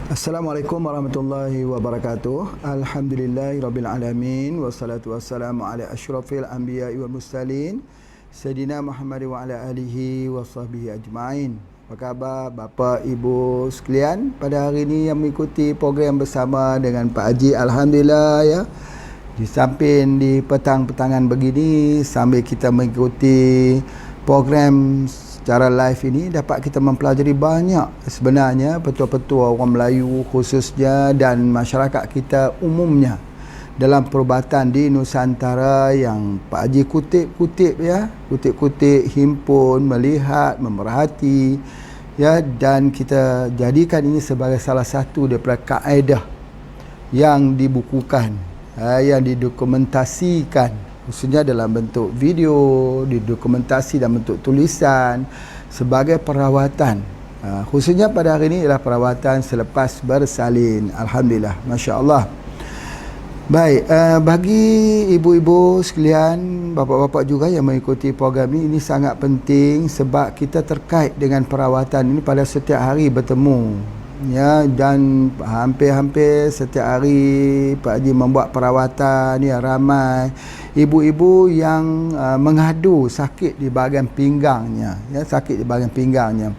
Assalamualaikum warahmatullahi wabarakatuh. Alhamdulillahirabbil alamin wassalatu wassalamu ala asyrafil anbiya'i wal mursalin Sayyidina Muhammad wa ala alihi wa sahbihi ajma'in. Apa khabar bapa ibu sekalian pada hari ini yang mengikuti program bersama dengan Pak Haji? Alhamdulillah ya. Di samping di petang-petangan begini sambil kita mengikuti program secara live ini dapat kita mempelajari banyak sebenarnya betul-betul orang Melayu khususnya dan masyarakat kita umumnya dalam perubatan di Nusantara yang Pak Haji kutip-kutip ya, kutip-kutip, himpun, melihat, memerhati ya, dan kita jadikan ini sebagai salah satu daripada kaedah yang dibukukan, yang didokumentasikan khususnya dalam bentuk video, didokumentasi dalam bentuk tulisan sebagai perawatan. Khususnya pada hari ini ialah perawatan selepas bersalin. Alhamdulillah, Masya Allah. Baik, bagi ibu-ibu sekalian, bapa-bapa juga yang mengikuti program ini sangat penting sebab kita terkait dengan perawatan ini pada setiap hari bertemu. Ya, dan hampir-hampir setiap hari Pak Haji membuat perawatan ya, ramai ibu-ibu yang mengadu sakit di bahagian pinggangnya ya, sakit di bahagian pinggangnya.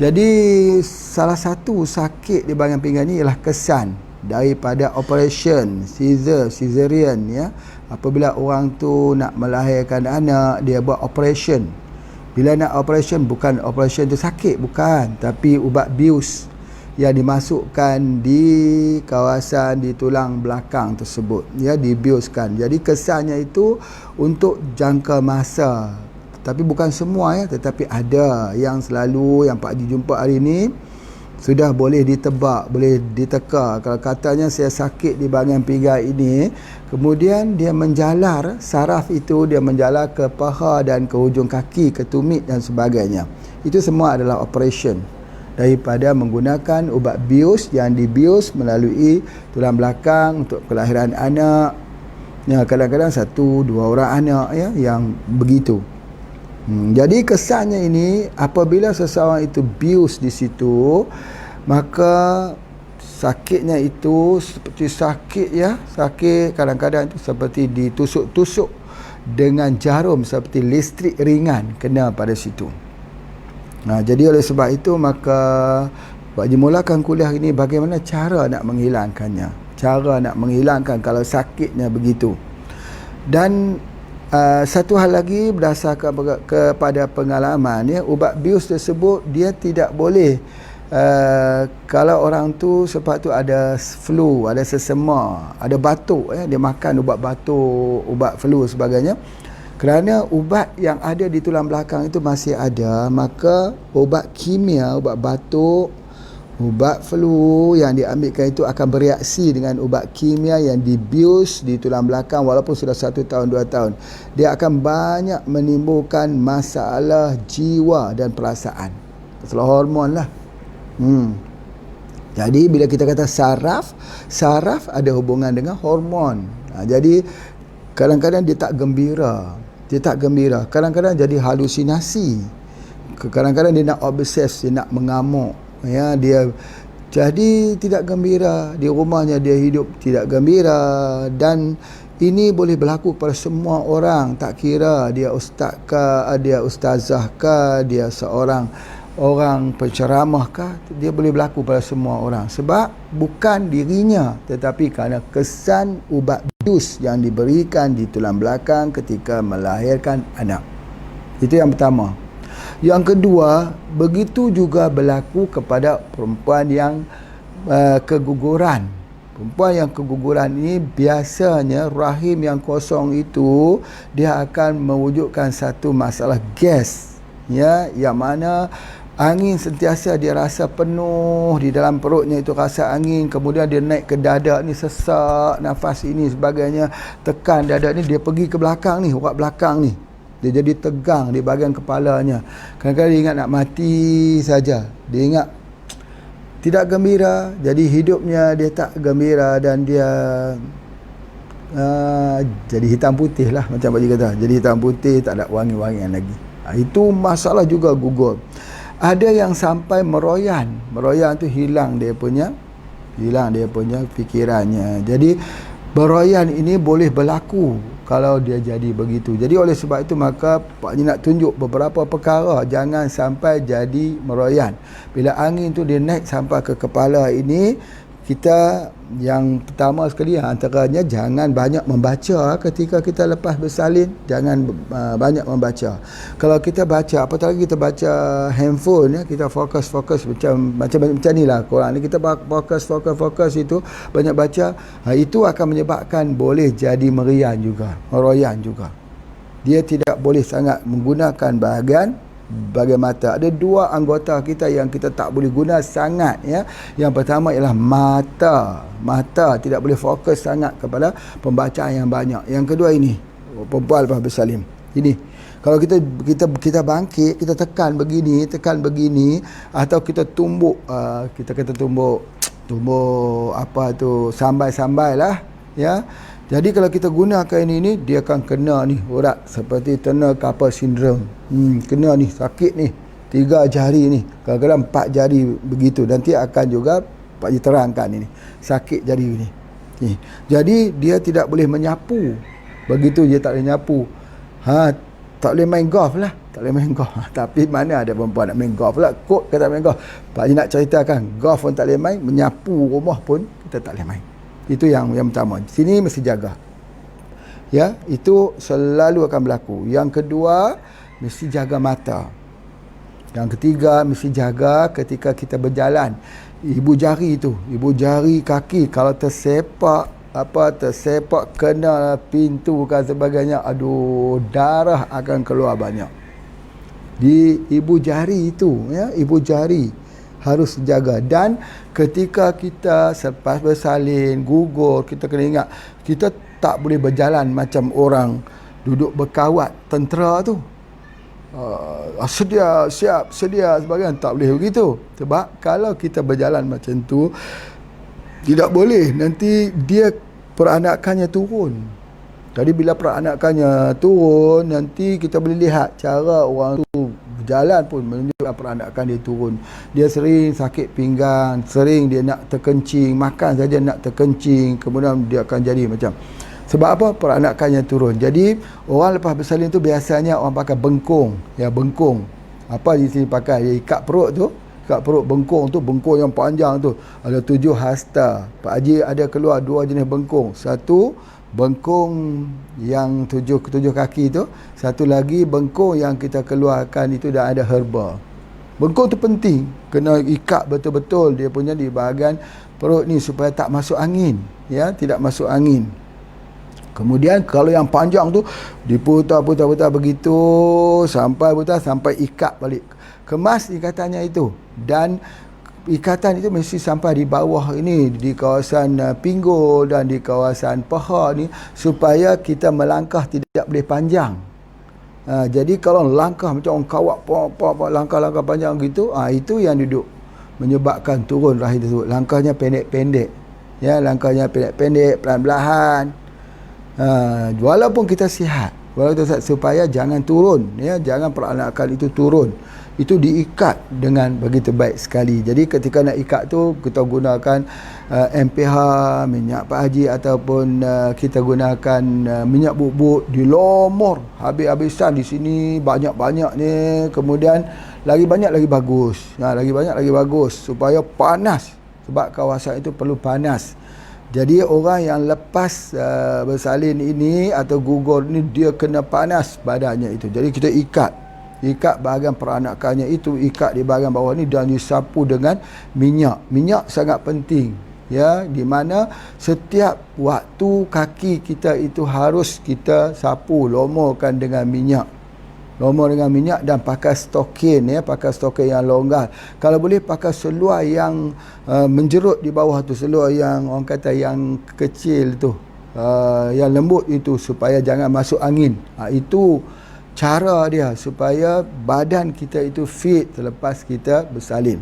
Jadi salah satu sakit di bahagian pinggang ni ialah kesan daripada operation cesarean ya. Apabila orang tu nak melahirkan anak, dia buat operation. Bila nak operation, bukan operation tu sakit, bukan, tapi ubat bius yang dimasukkan di kawasan di tulang belakang tersebut ya, dibiuskan. Jadi kesannya itu untuk jangka masa, tapi bukan semua ya, tetapi ada yang selalu yang Pak Haji jumpa hari ini sudah boleh ditebak, boleh diteka. Kalau katanya saya sakit di bahagian pinggang ini, kemudian dia menjalar saraf itu, dia menjalar ke paha dan ke hujung kaki, ke tumit dan sebagainya. Itu semua adalah operation daripada menggunakan ubat bius yang dibius melalui tulang belakang untuk kelahiran anak. Ya, kadang-kadang 1-2 orang anak ya yang begitu. Jadi kesannya ini apabila seseorang itu bius di situ, maka sakitnya itu seperti sakit ya, sakit kadang-kadang itu seperti ditusuk-tusuk dengan jarum, seperti listrik ringan kena pada situ. Jadi oleh sebab itu maka Pak Haji mulakan kuliah ini bagaimana cara nak menghilangkannya, cara nak menghilangkan kalau sakitnya begitu. Dan satu hal lagi berdasarkan kepada pengalaman ya, ubat bius tersebut dia tidak boleh kalau orang tu sebab tu ada flu, ada sesama, ada batuk ya, dia makan ubat batuk, ubat flu sebagainya. Kerana ubat yang ada di tulang belakang itu masih ada, maka ubat kimia, ubat batuk, ubat flu yang diambilkan itu akan bereaksi dengan ubat kimia yang dibius di tulang belakang walaupun sudah 1 tahun, 2 tahun. Dia akan banyak menimbulkan masalah jiwa dan perasaan. Masalah hormon lah. Jadi bila kita kata saraf ada hubungan dengan hormon. Jadi kadang-kadang dia tak gembira. Kadang-kadang jadi halusinasi. Kadang-kadang dia nak obses, dia nak mengamuk. Ya, dia jadi tidak gembira. Di rumahnya dia hidup tidak gembira. Dan ini boleh berlaku kepada semua orang. Tak kira dia ustaz ke, dia ustazah ke, dia seorang orang penceramah kah, dia boleh berlaku pada semua orang. Sebab bukan dirinya, tetapi kerana kesan ubat bius yang diberikan di tulang belakang ketika melahirkan anak. Itu yang pertama. Yang kedua, begitu juga berlaku kepada perempuan yang keguguran. Perempuan yang keguguran ini biasanya rahim yang kosong itu dia akan mewujudkan satu masalah gas ya, yang mana angin sentiasa dia rasa penuh di dalam perutnya, itu rasa angin, kemudian dia naik ke dada ni, sesak nafas ini sebagainya, tekan dada ni, dia pergi ke belakang ni, urat belakang ni, dia jadi tegang di bahagian kepalanya. Kadang-kadang dia ingat nak mati saja, dia ingat tidak gembira, jadi hidupnya dia tak gembira dan dia jadi hitam putih lah, macam Pak Haji kata, jadi hitam putih, tak ada wangi-wangian lagi. Itu masalah juga gugur. Ada yang sampai meroyan. Meroyan tu hilang dia punya fikirannya. Jadi beroyan ini boleh berlaku kalau dia jadi begitu. Jadi oleh sebab itu maka Pak Haji nak tunjuk beberapa perkara jangan sampai jadi meroyan. Bila angin tu dia naik sampai ke kepala ini, kita yang pertama sekali antaranya jangan banyak membaca ketika kita lepas bersalin. Jangan banyak membaca. Kalau kita baca, apatah lagi kita baca handphone ya, kita fokus macam ni lah Quran ni, kita fokus itu banyak baca, itu akan menyebabkan boleh jadi meroyan juga. Dia tidak boleh sangat menggunakan bahagian mata. Ada dua anggota kita yang kita tak boleh guna sangat ya. Yang pertama ialah mata tidak boleh fokus sangat kepada pembacaan yang banyak. Yang kedua ini perempuan lepas bersalin ini, kalau kita bangkit, kita tekan begini atau kita tumbuk kita kata tumbuk apa tu, sambai lah ya. Jadi kalau kita gunakan ini dia akan kena ni urat seperti kena carpal syndrome. Kena ni, sakit ni 3 jari ni, kadang-kadang 4 jari begitu. Nanti akan juga Pak Haji terangkan ini sakit jari ni. Jadi dia tidak boleh menyapu. Begitu dia tak boleh nyapu. Tak boleh main golf lah. Tapi mana ada perempuan nak main golf lah. Kok kata main golf. Pak Haji nak ceritakan golf pun tak boleh main, menyapu rumah pun kita tak boleh main. Itu yang pertama. Sini mesti jaga. Ya, itu selalu akan berlaku. Yang kedua, mesti jaga mata. Yang ketiga, mesti jaga ketika kita berjalan. Ibu jari kaki kalau tersepak kena pintu dan sebagainya, aduh, darah akan keluar banyak. Di ibu jari itu ya, ibu jari harus jaga. Dan ketika kita selepas bersalin, gugur, kita kena ingat kita tak boleh berjalan macam orang duduk berkawat tentera tu, sedia sebagainya. Tak boleh begitu. Sebab kalau kita berjalan macam tu, tidak boleh, nanti dia peranakannya turun. Jadi bila peranakannya turun, nanti kita boleh lihat cara orang tu berjalan pun menunjukkan peranakan dia turun. Dia sering sakit pinggang, sering dia nak terkencing, makan saja nak terkencing, kemudian dia akan jadi macam. Sebab apa? Peranakannya turun. Jadi orang lepas bersalin tu biasanya orang pakai bengkung. Ya, bengkung. Apa di sini pakai? Dia ikat perut tu. Ikat perut, bengkung tu, bengkung yang panjang tu. Ada 7 hasta. Pak Haji ada keluar 2 jenis bengkung. Satu bengkung yang 7 kaki tu, satu lagi bengkung yang kita keluarkan itu dah ada herba. Bengkung tu penting, kena ikat betul-betul dia punya di bahagian perut ni supaya tak masuk angin ya, tidak masuk angin. Kemudian kalau yang panjang tu diputar begitu sampai ikat balik. Kemas ikatannya itu, dan ikatan itu mesti sampai di bawah ini, di kawasan pinggul dan di kawasan paha ni, supaya kita melangkah tidak boleh panjang. Jadi kalau langkah macam orang kawat langkah-langkah panjang gitu, itu yang duduk menyebabkan turun rahim tersebut. Langkahnya pendek-pendek ya, langkahnya pendek-pendek, pelan-pelan. Walaupun kita sihat, supaya jangan turun ya, jangan peranakan itu turun. Itu diikat dengan begitu baik sekali. Jadi ketika nak ikat tu, kita gunakan MPH, minyak Pak Haji, ataupun kita gunakan minyak bubuk, dilomor habis-habisan di sini, banyak-banyak ni. Kemudian lagi banyak lagi bagus. Lagi banyak lagi bagus supaya panas, sebab kawasan itu perlu panas. Jadi orang yang lepas bersalin ini atau gugur ni, dia kena panas badannya itu. Jadi kita ikat bahagian peranakannya itu, ikat di bahagian bawah ni dan disapu dengan minyak sangat penting ya, di mana setiap waktu kaki kita itu harus kita sapu, lomorkan dengan minyak, dan pakai stokin ya, pakai stokin yang longgar. Kalau boleh pakai seluar yang menjerut di bawah tu, seluar yang orang kata yang kecil tu, yang lembut itu, supaya jangan masuk angin. Itu cara dia supaya badan kita itu fit selepas kita bersalin.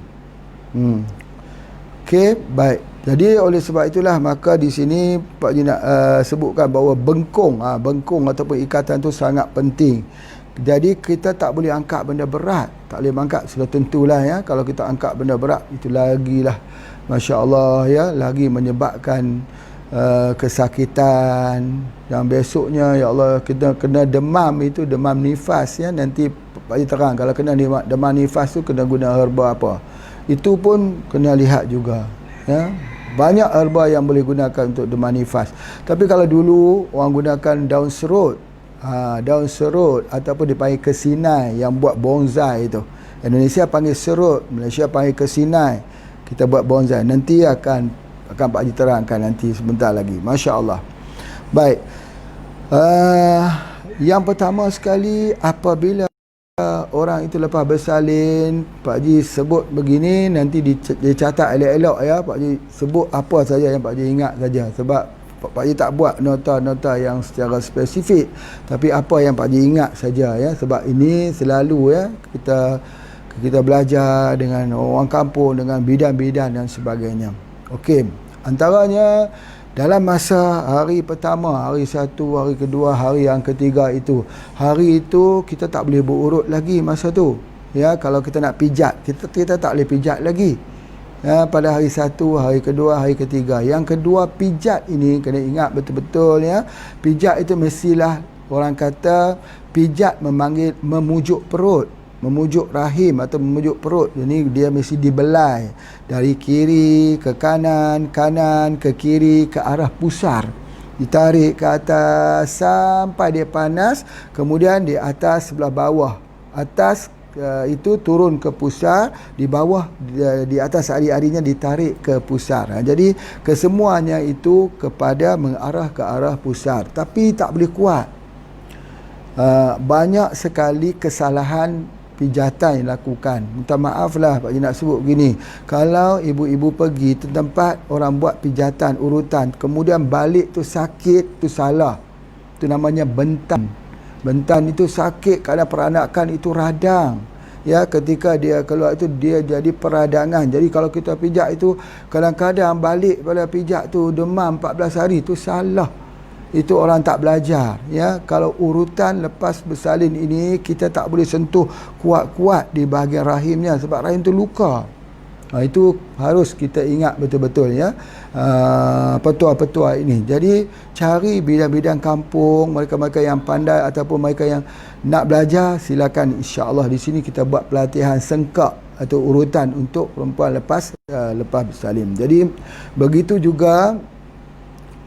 Okey, baik. Jadi oleh sebab itulah maka di sini Pak Haji nak sebutkan bahawa bengkung ataupun ikatan tu sangat penting. Jadi kita tak boleh angkat benda berat, tak boleh angkat, sudah tentulah ya, kalau kita angkat benda berat itu lagilah masya-Allah ya, lagi menyebabkan kesakitan, dan besoknya ya Allah kita kena demam, itu demam nifas ya. Nanti Pak Haji terang kalau kena demam nifas tu kena guna herba apa, itu pun kena lihat juga ya. Banyak herba yang boleh gunakan untuk demam nifas. Tapi kalau dulu orang gunakan daun serut, daun serut ataupun dipanggil kesinai yang buat bonsai itu. Indonesia panggil serut, Malaysia panggil kesinai. Kita buat bonsai. Nanti akan Pak Haji terangkan nanti sebentar lagi. Masya-Allah. Baik. Yang pertama sekali, apabila orang itu lepas bersalin, Pak Haji sebut begini, nanti dicatat elok-elok ya. Pak Haji sebut apa saja yang Pak Haji ingat saja, sebab Pak Haji tak buat nota-nota yang secara spesifik, tapi apa yang Pak Haji ingat saja ya. Sebab ini selalu ya kita belajar dengan orang kampung, dengan bidan-bidan dan sebagainya. Okey, antaranya dalam masa hari pertama, hari satu, hari kedua, hari yang ketiga itu, hari itu kita tak boleh berurut lagi masa tu ya. Kalau kita nak pijat, kita tak boleh pijat lagi ya, pada hari satu, hari kedua, hari ketiga. Yang kedua, pijat ini kena ingat betul-betul ya. Pijat itu mestilah, orang kata pijat memujuk perut, memujuk rahim atau memujuk perut. Jadi dia mesti dibelai dari kiri ke kanan, kanan ke kiri, ke arah pusar, ditarik ke atas sampai dia panas, kemudian di atas sebelah bawah, atas itu turun ke pusar, di bawah di atas ari-arinya ditarik ke pusar. Jadi kesemuanya itu kepada mengarah ke arah pusar, tapi tak boleh kuat. Banyak sekali kesalahan pijatan yang dilakukan. Minta maaf lah Pak Haji nak sebut begini. Kalau ibu-ibu pergi ke tempat orang buat pijatan urutan, kemudian balik tu sakit, tu salah. Itu namanya bentan. Bentan itu sakit kerana peranakan itu radang. Ya, ketika dia keluar itu dia jadi peradangan. Jadi kalau kita pijak itu, kadang-kadang balik pada pijak tu demam 14 hari, itu salah. Itu orang tak belajar ya. Kalau urutan lepas bersalin ini, kita tak boleh sentuh kuat-kuat di bahagian rahimnya, sebab rahim tu luka. Itu harus kita ingat betul-betul ya, petua-petua ini. Jadi cari bidang-bidang kampung, mereka-mereka yang pandai ataupun mereka yang nak belajar, silakan. InsyaAllah di sini kita buat pelatihan sengkak atau urutan untuk perempuan lepas bersalin. Jadi begitu juga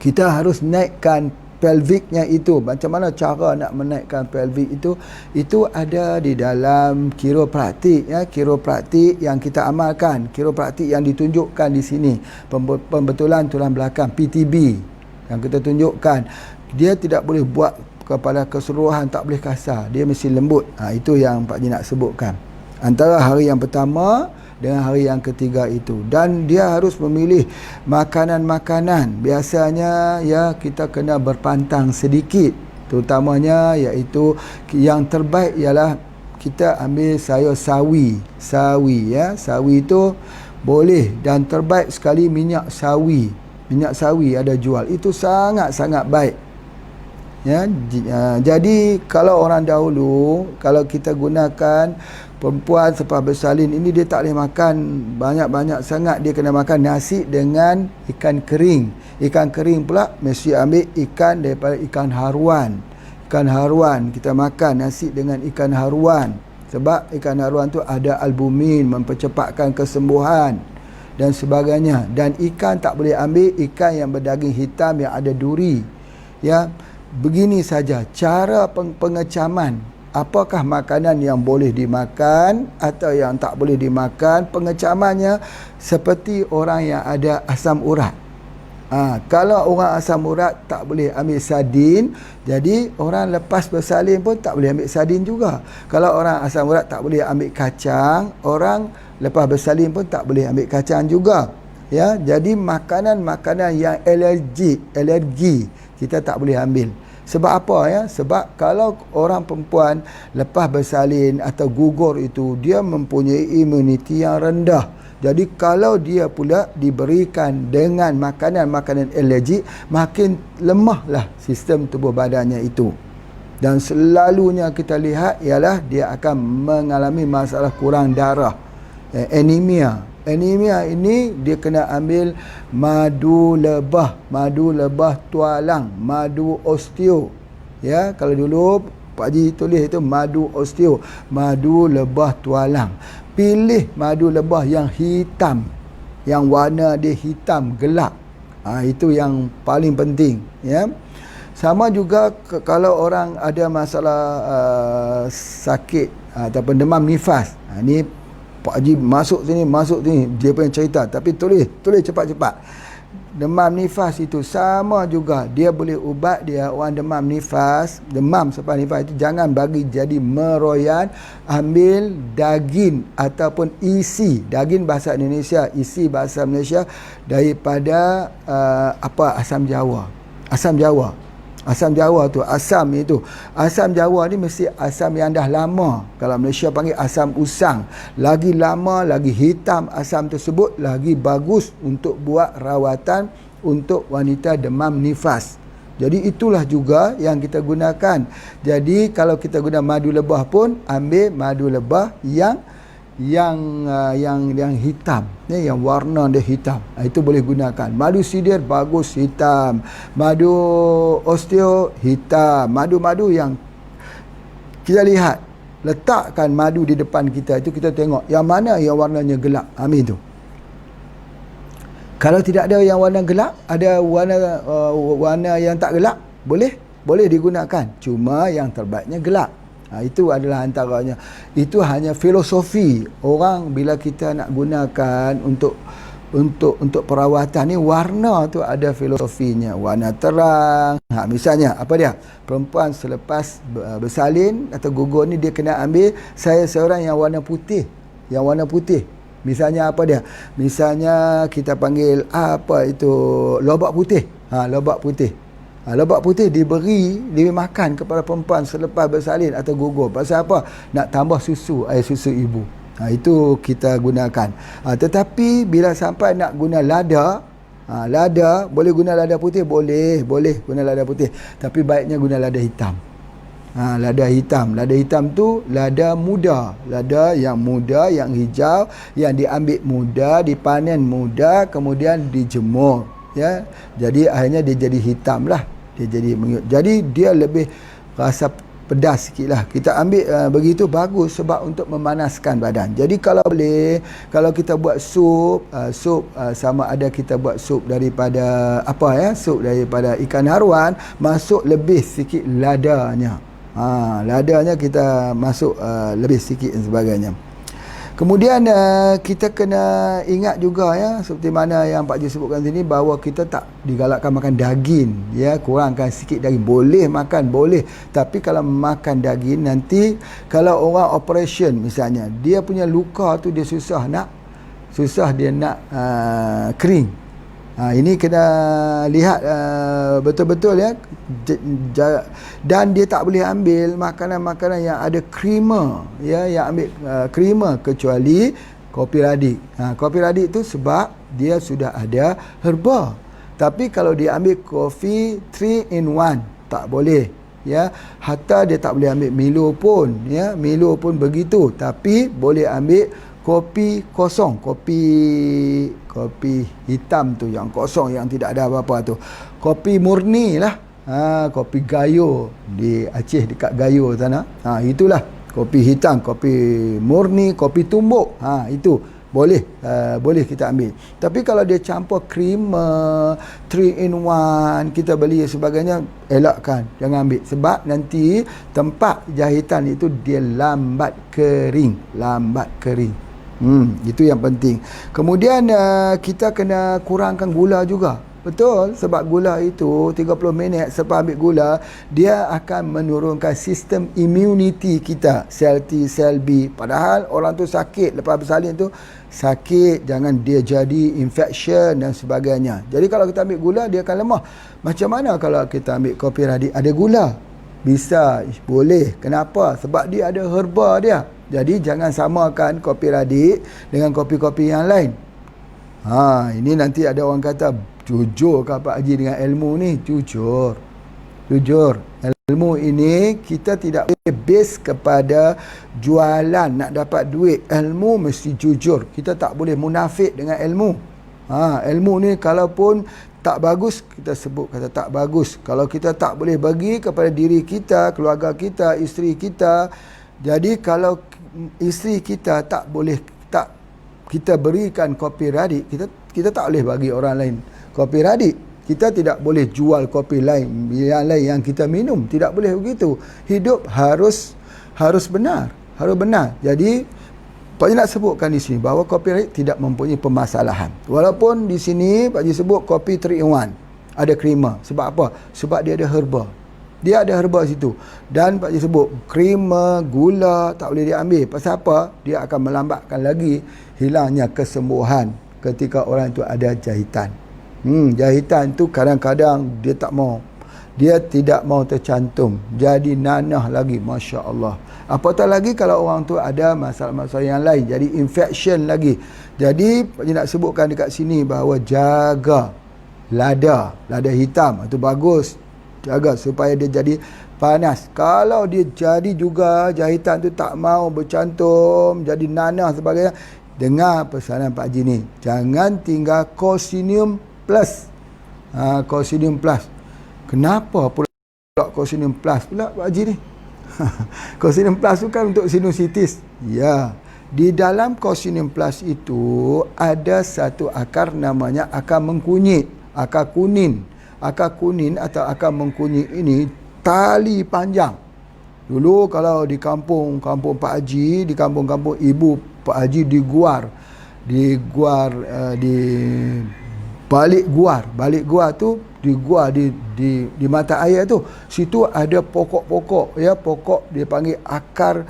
kita harus naikkan pelviknya itu. Macam mana cara nak menaikkan pelvik itu ada di dalam kiropraktik ya. Kiropraktik yang kita amalkan, kiropraktik yang ditunjukkan di sini, pembetulan tulang belakang, PTB yang kita tunjukkan. Dia tidak boleh buat kepada keseluruhan, tak boleh kasar, dia mesti lembut. Itu yang Pak Haji nak sebutkan, antara hari yang pertama dengan hari yang ketiga itu. Dan dia harus memilih makanan-makanan. Biasanya ya kita kena berpantang sedikit, terutamanya iaitu yang terbaik ialah kita ambil sayur sawi ya. Sawi itu boleh, dan terbaik sekali minyak sawi. Minyak sawi ada jual, itu sangat-sangat baik ya. Jadi kalau orang dahulu, kalau kita gunakan perempuan selepas bersalin ini, dia tak boleh makan banyak-banyak sangat. Dia kena makan nasi dengan ikan kering. Ikan kering pula mesti ambil ikan daripada ikan haruan. Ikan haruan, kita makan nasi dengan ikan haruan. Sebab ikan haruan tu ada albumin, mempercepatkan kesembuhan dan sebagainya. Dan ikan tak boleh ambil ikan yang berdaging hitam yang ada duri ya. Begini saja cara pengecaman. Apakah makanan yang boleh dimakan atau yang tak boleh dimakan. Pengecamannya seperti orang yang ada asam urat. Kalau orang asam urat tak boleh ambil sardin, jadi orang lepas bersalin pun tak boleh ambil sardin juga. Kalau orang asam urat tak boleh ambil kacang, orang lepas bersalin pun tak boleh ambil kacang juga ya. Jadi makanan-makanan yang alergi kita tak boleh ambil. Sebab apa ya? Sebab kalau orang perempuan lepas bersalin atau gugur itu, dia mempunyai imuniti yang rendah. Jadi kalau dia pula diberikan dengan makanan-makanan alergik, makin lemahlah sistem tubuh badannya itu Dan selalunya kita lihat ialah dia akan mengalami masalah kurang darah, anemia. Anemia ini dia kena ambil madu lebah tualang, madu osteo. Ya, kalau dulu Pak Haji tulis itu madu osteo, madu lebah tualang. Pilih madu lebah yang hitam, yang warna dia hitam gelap. Itu yang paling penting, ya. Sama juga kalau orang ada masalah sakit ataupun demam nifas. Ni Pak Haji masuk sini dia punya cerita, tapi tulis cepat-cepat. Demam nifas itu sama juga, dia boleh ubat dia. Orang demam nifas, demam sebab nifas itu jangan bagi jadi meroyan. Ambil daging ataupun isi, daging bahasa Indonesia, isi bahasa Malaysia, daripada asam jawa. Asam jawa tu, asam jawa ni mesti asam yang dah lama. Kalau Malaysia panggil asam usang. Lagi lama, lagi hitam asam tersebut, lagi bagus untuk buat rawatan untuk wanita demam nifas. Jadi itulah juga yang kita gunakan. Jadi kalau kita guna madu lebah pun, ambil madu lebah yang hitam, yang warna dia hitam. Itu boleh gunakan. Madu sidir bagus hitam, madu osteo hitam, madu-madu yang kita lihat, letakkan madu di depan kita, itu kita tengok yang mana yang warnanya gelap. Amin tu. Kalau tidak ada yang warna gelap, ada warna yang tak gelap, boleh digunakan. Cuma yang terbaiknya gelap. Itu adalah antaranya. Itu hanya filosofi orang bila kita nak gunakan untuk perawatan ni. Warna tu ada filosofinya. Warna terang. Misalnya apa dia? Perempuan selepas bersalin atau gugur ni, dia kena ambil saya seorang yang warna putih. Yang warna putih. Misalnya apa dia? Misalnya kita panggil lobak putih. Lobak putih. Lobak putih diberi makan kepada perempuan selepas bersalin atau gugur. Pasal apa? Nak tambah susu, air susu ibu. Itu kita gunakan. Tetapi bila sampai nak guna lada, boleh guna lada putih? Boleh guna lada putih. Tapi baiknya guna lada hitam. Lada hitam tu lada muda. Lada yang muda, yang hijau, yang diambil muda, dipanen muda, kemudian dijemur. Ya, jadi akhirnya dia jadi hitam lah. Jadi dia lebih rasa pedas sikit lah. Kita ambil begitu bagus sebab untuk memanaskan badan. Jadi kalau boleh, kalau kita buat sup, sama ada kita buat sup daripada sup daripada ikan haruan, masuk lebih sikit ladanya. Ladanya kita masuk lebih sikit dan sebagainya. Kemudian kita kena ingat juga, ya, seperti mana yang Pak Ji sebutkan sini, bahawa kita tak digalakkan makan daging, ya, kurangkan sikit daging. Boleh makan, boleh, tapi kalau makan daging nanti kalau orang operation misalnya, dia punya luka tu dia susah dia nak kering. Ini kena lihat betul-betul, ya. Dan dia tak boleh ambil makanan-makanan yang ada krema, ya, yang ambil krema, kecuali kopi radik. Kopi radik tu sebab dia sudah ada herba. Tapi kalau dia ambil kopi 3 in 1, tak boleh, ya. Hatta dia tak boleh ambil Milo pun, ya. Milo pun begitu. Tapi boleh ambil kopi kosong, kopi hitam tu, yang kosong, yang tidak ada apa-apa tu. Kopi murni lah. Kopi Gayo di Aceh, dekat Gayo sana. Itulah kopi hitam, kopi murni, kopi tumbuk. Itu boleh kita ambil. Tapi kalau dia campur krema 3 in 1, kita beli sebagainya, elakkan, jangan ambil. Sebab nanti tempat jahitan itu dia lambat kering. Itu yang penting. Kemudian kita kena kurangkan gula juga. Betul, sebab gula itu 30 minit selepas ambil gula, dia akan menurunkan sistem immunity kita, sel T, sel B. Padahal orang tu sakit, lepas bersalin tu sakit, jangan dia jadi infection dan sebagainya. Jadi kalau kita ambil gula, dia akan lemah. Macam mana kalau kita ambil kopi radik ada gula? Bisa, boleh. Kenapa? Sebab dia ada herba dia. Jadi jangan samakan kopi radik dengan kopi-kopi yang lain. Ini nanti ada orang kata, jujur ke Pak Haji dengan ilmu ni? Jujur. ilmu ini kita tidak boleh base kepada jualan nak dapat duit. Ilmu mesti jujur. Kita tak boleh munafik dengan ilmu. Ilmu ni kalaupun tak bagus, kita sebut kata tak bagus. Kalau kita tak boleh bagi kepada diri kita, keluarga kita, isteri kita. Jadi kalau isteri kita tak boleh, tak kita berikan kopi radik, kita tak boleh bagi orang lain kopi radik. Kita tidak boleh jual kopi lain yang kita minum. Tidak boleh begitu. Hidup harus benar. Harus benar. Jadi, Pak Haji nak sebutkan di sini bahawa kopi radik tidak mempunyai permasalahan. Walaupun di sini Pak Haji sebut kopi 3 in 1. Ada krema. Sebab apa? Sebab dia ada herba. Dia ada herba situ. Dan Pak Haji sebut krema, gula tak boleh diambil. Pasal apa? Dia akan melambatkan lagi hilangnya kesembuhan ketika orang itu ada jahitan. Jahitan tu kadang-kadang dia tak mau. Dia tidak mau tercantum. Jadi nanah lagi. Masya Allah. Apatah lagi kalau orang tu ada masalah-masalah yang lain. Jadi infection lagi. Jadi Pak Haji nak sebutkan dekat sini bahawa jaga lada hitam. Itu bagus. Jaga supaya dia jadi panas. Kalau dia jadi juga jahitan tu tak mau bercantum, jadi nanah sebagainya, dengar pesanan Pak Haji ni. Jangan tinggal Cosinium Plus. Cosinium Plus. Kenapa pula Cosinium Plus pula Pak Haji ni? Cosinium Plus tu kan untuk sinusitis. Ya. Di dalam Cosinium Plus itu ada satu akar namanya akar mengkunyit, akar kunin. Akar kunin atau akar mengkunyit ini tali panjang. Dulu kalau di kampung Pak Haji, di kampung-kampung ibu Pak Haji di balik guar tu, di mata air tu, situ ada pokok-pokok, ya, pokok dia panggil akar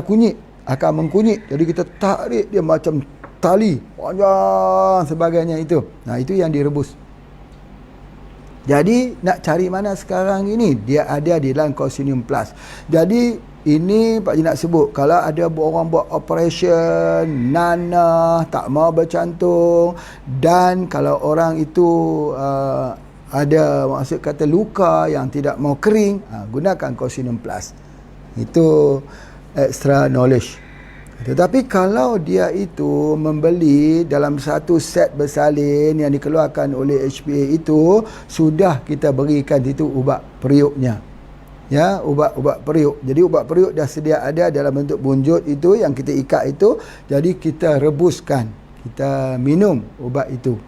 kunyit, akar mengkunyit. Jadi kita tarik dia macam tali panjang sebagainya itu. Nah, itu yang direbus. Jadi nak cari mana sekarang ini? Dia ada di dalam Cosinium Plus. Jadi ini Pak Haji nak sebut, kalau ada orang buat operation nanah, tak mau bercantum, dan kalau orang itu ada maksud kata luka yang tidak mau kering, gunakan Cosinium Plus. Itu extra knowledge. Tetapi kalau dia itu membeli dalam satu set bersalin yang dikeluarkan oleh HPA itu, sudah kita berikan itu ubat periuknya. Ya, ubat periuk. Jadi ubat periuk dah sedia ada dalam bentuk bunjut itu yang kita ikat itu. Jadi kita rebuskan, kita minum ubat itu.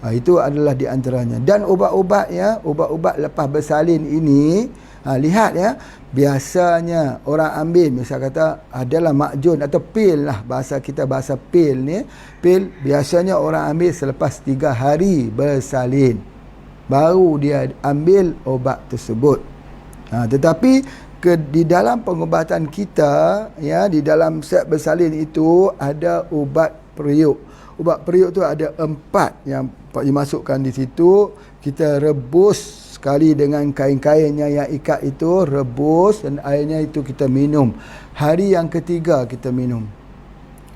Itu adalah di antaranya. Dan ubat-ubat, ya, ubat-ubat lepas bersalin ini, lihat, ya, biasanya orang ambil, misal kata adalah makjun atau pil lah, bahasa kita bahasa pil ni. Pil biasanya orang ambil selepas 3 hari bersalin, baru dia ambil obat tersebut. Tetapi di dalam pengubatan kita, ya, di dalam set bersalin itu ada ubat periuk. Ubat periuk tu ada 4 yang Pak Haji masukkan di situ. Kita rebus sekali dengan kain-kainnya yang ikat itu, rebus, dan airnya itu kita minum. Hari yang ketiga kita minum.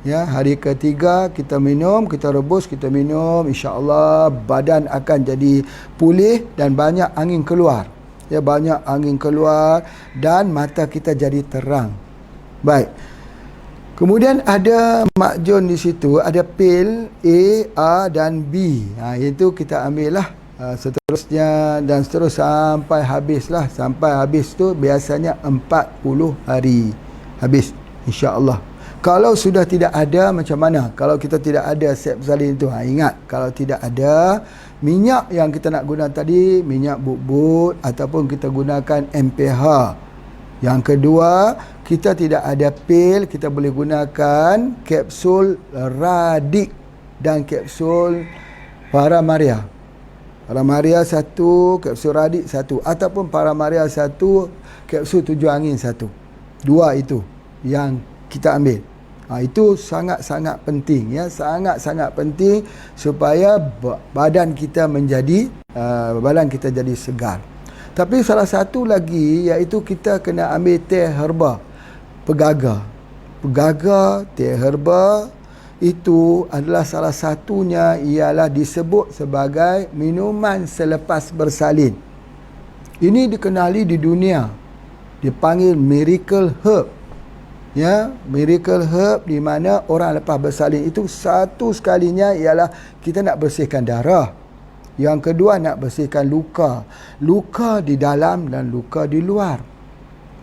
Ya, hari ketiga kita minum, kita rebus, kita minum, insya-Allah badan akan jadi pulih dan banyak angin keluar. Ya, banyak angin keluar dan mata kita jadi terang. Baik. Kemudian ada makjun di situ, ada pil A, A dan B. Itu kita ambil lah. Seterusnya dan seterus sampai habislah. Sampai habis tu biasanya 40 hari habis, insya-Allah. Kalau sudah tidak ada, macam mana? Kalau kita tidak ada set bersalin itu, ingat, kalau tidak ada minyak yang kita nak guna tadi, minyak bubut ataupun kita gunakan MPH. Yang kedua, kita tidak ada pil, kita boleh gunakan kapsul radik dan kapsul Paramaria. Paramaria 1, kapsul radik 1, ataupun Paramaria 1, kapsul 7 angin 1. 2 itu yang kita ambil. Itu sangat-sangat penting, ya, sangat-sangat penting supaya badan kita menjadi segar. Tapi salah satu lagi, iaitu kita kena ambil teh herba pegaga. Pegaga, teh herba itu adalah salah satunya, ialah disebut sebagai minuman selepas bersalin. Ini dikenali di dunia, dipanggil miracle herb. Ya, miracle herb, di mana orang lepas bersalin itu satu sekalinya ialah kita nak bersihkan darah. Yang kedua, nak bersihkan luka. Luka di dalam dan luka di luar.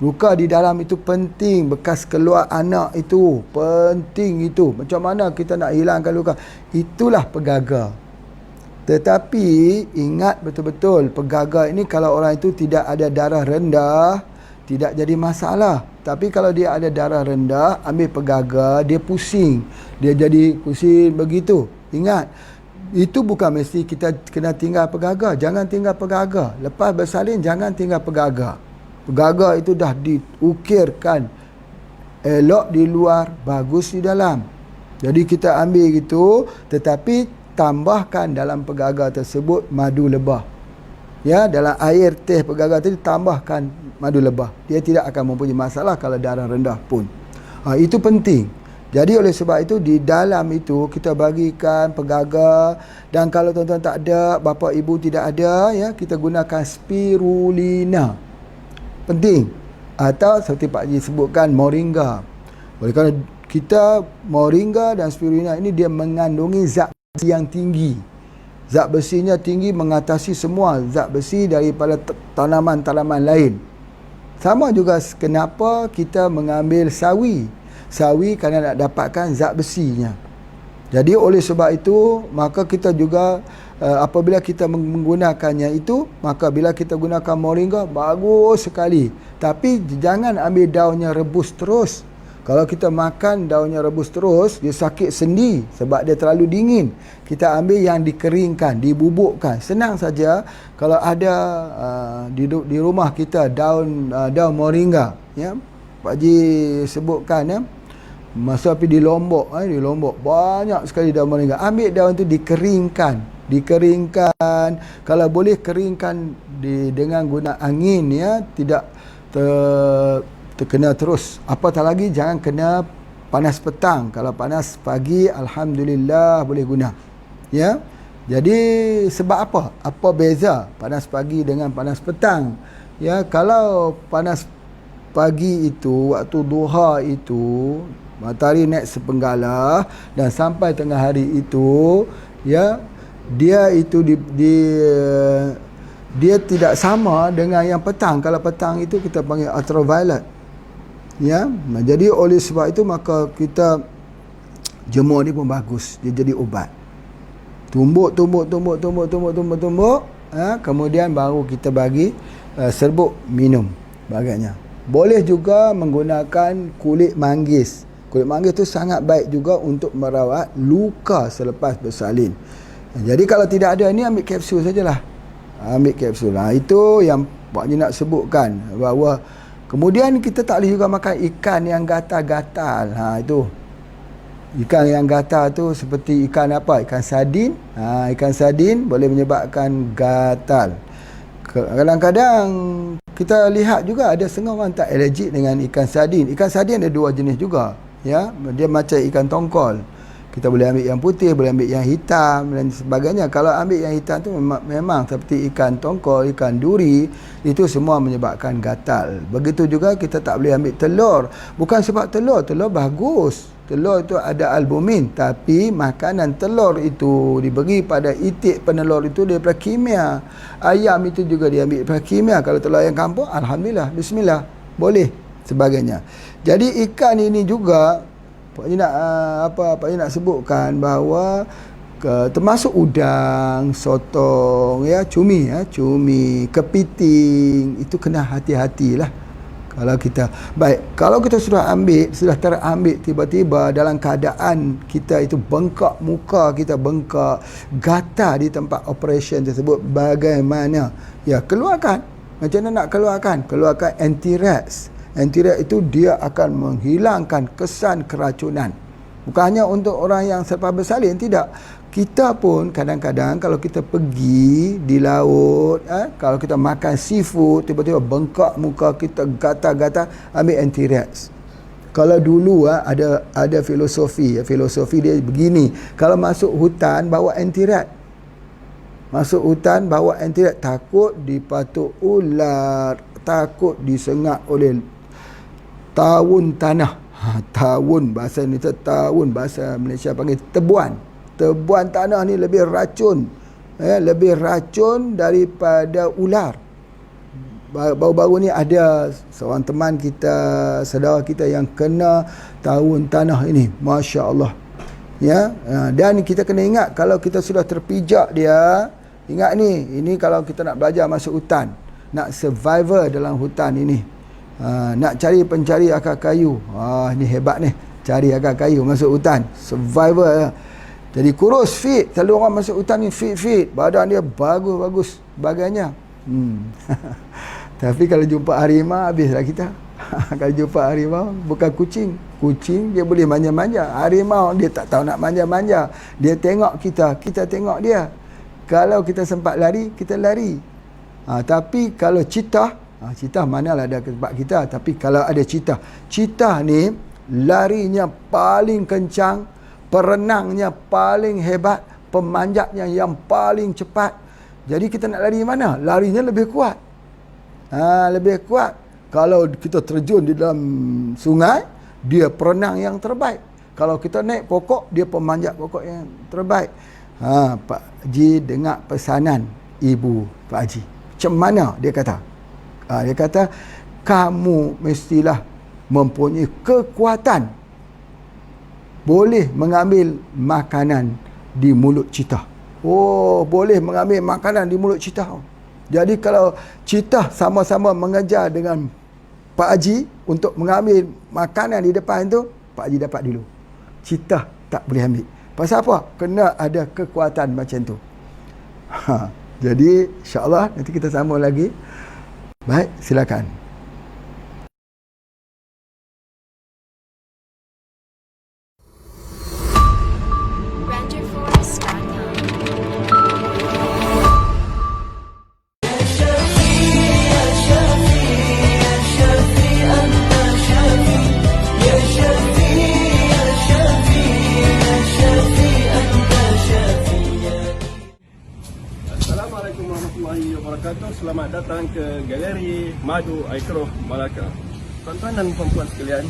Luka di dalam itu penting, bekas keluar anak itu penting itu. Macam mana kita nak hilangkan luka? Itulah pegaga. Tetapi ingat betul-betul, pegaga ini kalau orang itu tidak ada darah rendah, tidak jadi masalah. Tapi kalau dia ada darah rendah, ambil pegaga, dia pusing. Dia jadi pusing begitu. Ingat, itu bukan mesti kita kena tinggal pegaga. Jangan tinggal pegaga. Lepas bersalin, jangan tinggal pegaga. Pegaga itu dah diukirkan elok di luar, bagus di dalam. Jadi kita ambil gitu, tetapi tambahkan dalam pegaga tersebut madu lebah. Ya, dalam air teh pegaga tadi tambahkan madu lebah. Dia tidak akan mempunyai masalah kalau darah rendah pun. Itu penting. Jadi oleh sebab itu di dalam itu kita bagikan pegaga, dan kalau tuan-tuan tak ada, bapa ibu tidak ada, ya, kita gunakan spirulina. Penting. Atau seperti Pak Haji sebutkan moringa. Oleh kerana kita moringa dan spirulina ini dia mengandungi zat yang tinggi. Zat besinya tinggi, mengatasi semua zat besi daripada tanaman-tanaman lain. Sama juga kenapa kita mengambil sawi. Sawi kerana nak dapatkan zat besinya. Jadi oleh sebab itu, maka kita juga apabila kita menggunakannya itu, maka bila kita gunakan moringa, bagus sekali. Tapi jangan ambil daunnya rebus terus. Kalau kita makan daunnya rebus terus, dia sakit sendi sebab dia terlalu dingin. Kita ambil yang dikeringkan, dibubukkan. Senang saja. Kalau ada di rumah kita daun moringa, ya, Pak Haji sebutkan, ya, masa pergi di Lombok banyak sekali daun moringa. Ambil daun itu dikeringkan. Kalau boleh keringkan dengan guna angin, ya, tidak terkena terus. Apatah lagi jangan kena panas petang. Kalau panas pagi, alhamdulillah boleh guna. Ya. Jadi sebab apa? Apa beza panas pagi dengan panas petang? Ya, kalau panas pagi itu, waktu duha itu, matahari naik sepenggalah dan sampai tengah hari itu, ya, dia itu dia tidak sama dengan yang petang. Kalau petang itu kita panggil ultraviolet. Ya, jadi oleh sebab itu maka kita jemur ni pun bagus, dia jadi ubat. Tumbuk, kemudian baru kita bagi serbuk minum bagainya. Boleh juga menggunakan kulit manggis. Kulit manggis tu sangat baik juga untuk merawat luka selepas bersalin. Jadi kalau tidak ada ni, ambil kapsul sajalah. Ambil kapsul. Itu yang Pak Haji nak sebutkan, bahawa kemudian kita tak boleh juga makan ikan yang gatal-gatal. Itu. Ikan yang gatal tu seperti ikan apa? Ikan sardin. Ikan sardin boleh menyebabkan gatal. Kadang-kadang kita lihat juga ada setengah orang tak alergik dengan ikan sardin. Ikan sardin ada dua jenis juga. Ya, dia macam ikan tongkol. Kita boleh ambil yang putih, boleh ambil yang hitam dan sebagainya. Kalau ambil yang hitam tu memang seperti ikan tongkol, ikan duri, itu semua menyebabkan gatal. Begitu juga kita tak boleh ambil telur. Bukan sebab telur bagus. Telur itu ada albumin, tapi makanan telur itu diberi pada itik penelur itu daripada kimia. Ayam itu juga diambil daripada kimia. Kalau telur ayam kampung, alhamdulillah, bismillah, boleh sebagainya. Jadi ikan ini juga Pak Haji nak sebutkan bahawa termasuk udang, sotong, ya, cumi, kepiting, itu kena hati-hatilah. Kalau kita kalau kita sudah terambil tiba-tiba dalam keadaan kita itu bengkak, muka kita bengkak, gatal di tempat operation tersebut, bagaimana? Ya, keluarkan. Macam mana nak keluarkan? Keluarkan anti-rax. Anti-rax itu dia akan menghilangkan kesan keracunan. Bukan hanya untuk orang yang selepas bersalin, tidak. Kita pun kadang-kadang kalau kita pergi di laut, kalau kita makan seafood, tiba-tiba bengkak muka kita, gatal-gatal, ambil anti-rax. Kalau dulu ada filosofi dia begini, kalau masuk hutan bawa anti-rax. Masuk hutan bawa antiret, takut dipatuk ular, takut disengat oleh tawun tanah. Tawun bahasa Indonesia, tawun bahasa Malaysia panggil tebuan. Tebuan tanah ni lebih racun, lebih racun daripada ular. Baru-baru ni ada seorang teman kita, saudara kita yang kena tawun tanah ini, Masya Allah. Ya, dan kita kena ingat, kalau kita sudah terpijak dia, ingat ni, ini kalau kita nak belajar masuk hutan, nak survivor dalam hutan ini, nak cari pencari akar kayu, ni hebat ni, cari akar kayu masuk hutan, survivor. Jadi kurus, fit. Selalu orang masuk hutan ni fit, badan dia bagus-bagus sebagainya. Tapi kalau jumpa harimau, habislah kita. Kalau jumpa harimau, bukan kucing. Kucing dia boleh manja-manja. Harimau dia tak tahu nak manja-manja. Dia tengok kita, kita tengok dia. Kalau kita sempat lari, kita lari. Tapi kalau cheetah, cheetah manalah ada tempat kita. Tapi kalau ada cheetah ni larinya paling kencang, perenangnya paling hebat, pemanjatnya yang paling cepat. Jadi kita nak lari mana? Larinya lebih kuat. Lebih kuat. Kalau kita terjun di dalam sungai, dia perenang yang terbaik. Kalau kita naik pokok, dia pemanjat pokok yang terbaik. Pak Haji dengar pesanan ibu Pak Haji. Macam mana dia kata? Dia kata, kamu mestilah mempunyai kekuatan boleh mengambil makanan di mulut cheetah. Boleh mengambil makanan di mulut cheetah. Jadi kalau cheetah sama-sama mengejar dengan Pak Haji untuk mengambil makanan di depan tu, Pak Haji dapat dulu. Cheetah tak boleh ambil. Pasal apa? Kena ada kekuatan macam tu. Jadi insya-Allah nanti kita sambung lagi. Baik, silakan. Selamat datang ke Galeri Madu Aikroh Malaka. Tuan-tuan dan puan-puan sekalian,